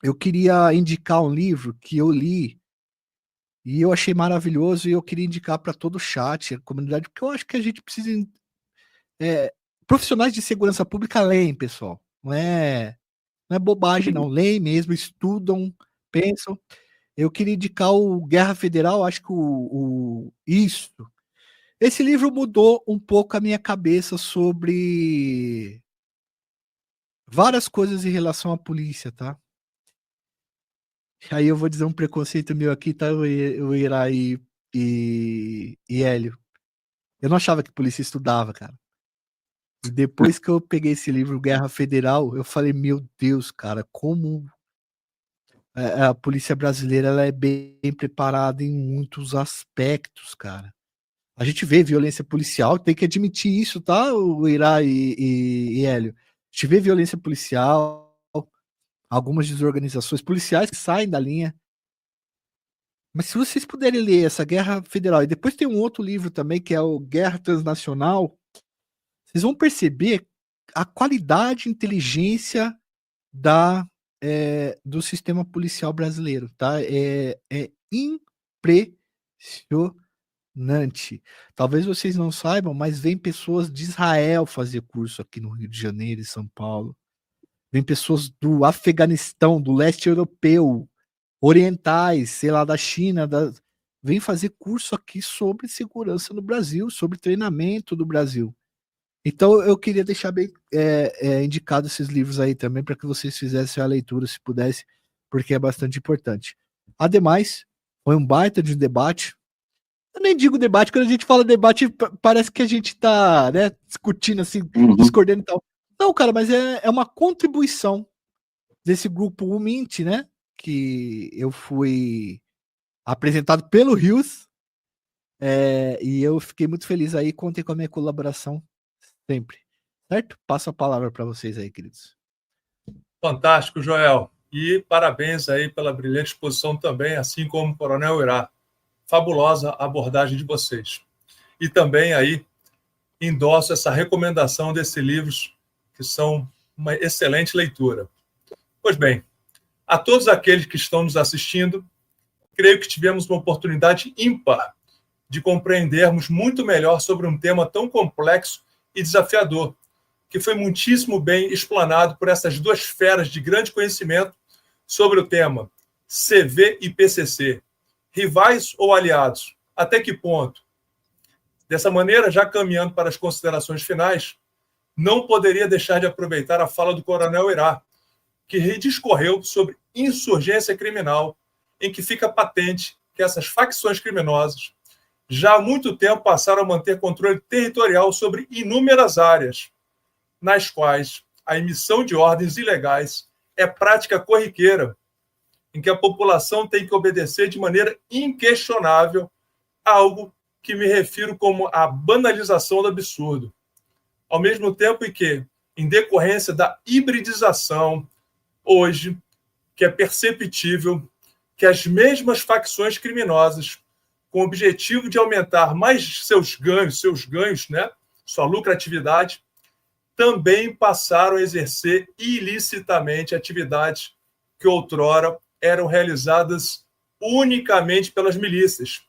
eu queria indicar um livro que eu li e eu achei maravilhoso e eu queria indicar para todo o chat, a comunidade, porque eu acho que a gente precisa... profissionais de segurança pública leem, pessoal. Não é bobagem, não. Leem mesmo, estudam, pensam. Eu queria indicar o Guerra Federal, acho que isso. Esse livro mudou um pouco a minha cabeça sobre várias coisas em relação à polícia, tá? Aí eu vou dizer um preconceito meu aqui, tá? Eu Irá e Hélio. Eu não achava que polícia estudava, cara. E depois que eu peguei esse livro, Guerra Federal, eu falei, meu Deus, cara, como a polícia brasileira ela é bem preparada em muitos aspectos, cara. A gente vê violência policial, tem que admitir isso, tá, o Irá e Hélio? A gente vê violência policial, algumas desorganizações policiais que saem da linha. Mas se vocês puderem ler essa Guerra Federal, e depois tem um outro livro também, que é o Guerra Transnacional, vocês vão perceber a qualidade de inteligência do sistema policial brasileiro, tá? É impressionante. Impressionante. Talvez vocês não saibam, mas vem pessoas de Israel fazer curso aqui no Rio de Janeiro e São Paulo. Vem pessoas do Afeganistão, do leste europeu, orientais, sei lá, da China, vem fazer curso aqui sobre segurança no Brasil, sobre treinamento do Brasil. Então eu queria deixar bem indicado esses livros aí também, para que vocês fizessem a leitura, se pudesse, porque é bastante importante. Ademais, foi um baita de debate. Eu nem digo debate, quando a gente fala debate, parece que a gente tá, né, discutindo assim, discordando e tal. Não, cara, mas é uma contribuição desse grupo UMINT, né, que eu fui apresentado pelo Rios, e eu fiquei muito feliz aí, contem com a minha colaboração sempre, certo? Passo a palavra para vocês aí, queridos. Fantástico, Joel. E parabéns aí pela brilhante exposição também, assim como o Coronel Irá. Fabulosa a abordagem de vocês. E também aí endosso essa recomendação desses livros, que são uma excelente leitura. Pois bem, a todos aqueles que estão nos assistindo, creio que tivemos uma oportunidade ímpar de compreendermos muito melhor sobre um tema tão complexo e desafiador, que foi muitíssimo bem explanado por essas duas feras de grande conhecimento sobre o tema CV e PCC. Rivais ou aliados? Até que ponto? Dessa maneira, já caminhando para as considerações finais, não poderia deixar de aproveitar a fala do Coronel Irá, que discorreu sobre insurgência criminal, em que fica patente que essas facções criminosas já há muito tempo passaram a manter controle territorial sobre inúmeras áreas, nas quais a emissão de ordens ilegais é prática corriqueira, em que a população tem que obedecer de maneira inquestionável algo que me refiro como a banalização do absurdo. Ao mesmo tempo em que, em decorrência da hibridização, hoje, que é perceptível que as mesmas facções criminosas, com o objetivo de aumentar mais seus ganhos, né, sua lucratividade, também passaram a exercer ilicitamente atividades que outrora eram realizadas unicamente pelas milícias,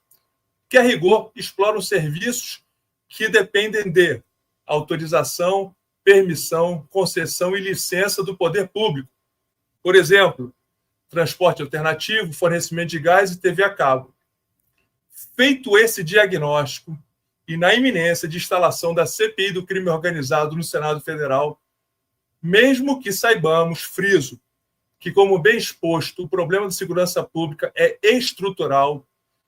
que, a rigor, exploram serviços que dependem de autorização, permissão, concessão e licença do poder público. Por exemplo, transporte alternativo, fornecimento de gás e TV a cabo. Feito esse diagnóstico, e na iminência de instalação da CPI do crime organizado no Senado Federal, mesmo que saibamos, friso, que, como bem exposto, o problema de segurança pública é estrutural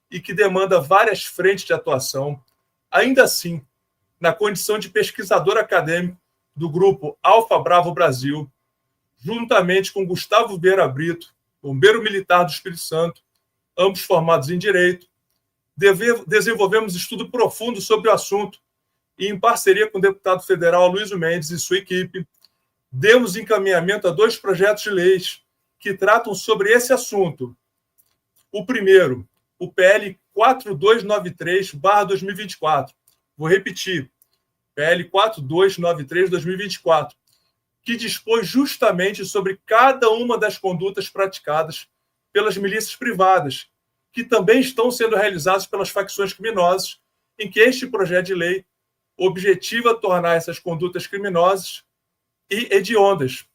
e que demanda várias frentes de atuação, ainda assim, na condição de pesquisador acadêmico do grupo Alfa Bravo Brasil, juntamente com Gustavo Vieira Brito, bombeiro militar do Espírito Santo, ambos formados em Direito, desenvolvemos estudo profundo sobre o assunto e, em parceria com o deputado federal Aloysio Mendes e sua equipe, demos encaminhamento a 2 projetos de leis que tratam sobre esse assunto. O primeiro, o PL 4293/2024. Vou repetir, PL 4293/2024, que dispõe justamente sobre cada uma das condutas praticadas pelas milícias privadas, que também estão sendo realizadas pelas facções criminosas, em que este projeto de lei objetiva tornar essas condutas criminosas e hediondas,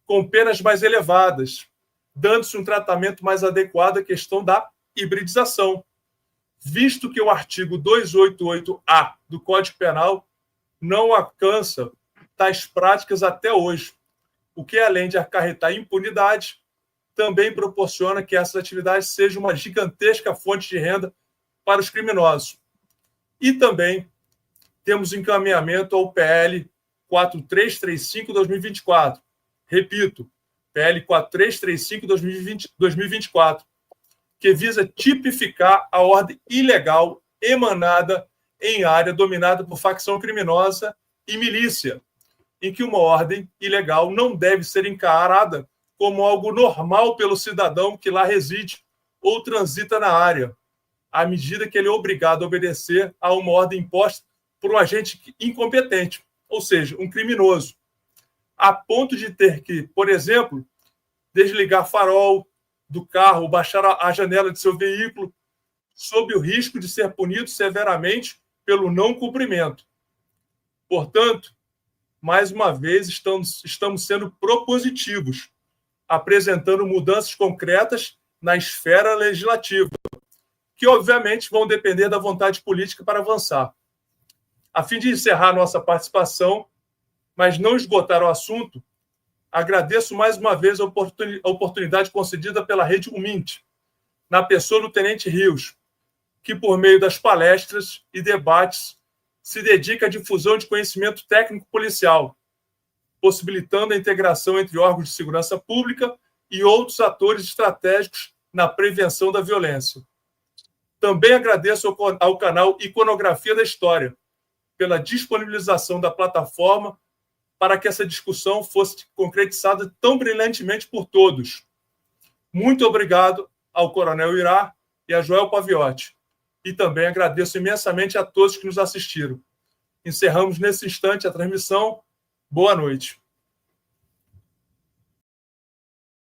com penas mais elevadas, dando-se um tratamento mais adequado à questão da hibridização, visto que o artigo 288-A do Código Penal não alcança tais práticas até hoje, o que, além de acarretar impunidade, também proporciona que essas atividades sejam uma gigantesca fonte de renda para os criminosos. E também temos encaminhamento ao PL 4335/2024. Repito, PL 4335/2024, que visa tipificar a ordem ilegal emanada em área dominada por facção criminosa e milícia, em que uma ordem ilegal não deve ser encarada como algo normal pelo cidadão que lá reside ou transita na área, à medida que ele é obrigado a obedecer a uma ordem imposta por um agente incompetente, ou seja, um criminoso, a ponto de ter que, por exemplo, desligar farol do carro, baixar a janela de seu veículo, sob o risco de ser punido severamente pelo não cumprimento. Portanto, mais uma vez, estamos sendo propositivos, apresentando mudanças concretas na esfera legislativa, que obviamente vão depender da vontade política para avançar. A fim de encerrar nossa participação, mas não esgotar o assunto, agradeço mais uma vez a oportunidade concedida pela Rede UMINT, na pessoa do Tenente Rios, que por meio das palestras e debates se dedica à difusão de conhecimento técnico policial, possibilitando a integração entre órgãos de segurança pública e outros atores estratégicos na prevenção da violência. Também agradeço ao canal Iconografia da História pela disponibilização da plataforma para que essa discussão fosse concretizada tão brilhantemente por todos. Muito obrigado ao Coronel Irá e a Joel Paviotti. E também agradeço imensamente a todos que nos assistiram. Encerramos nesse instante a transmissão. Boa noite.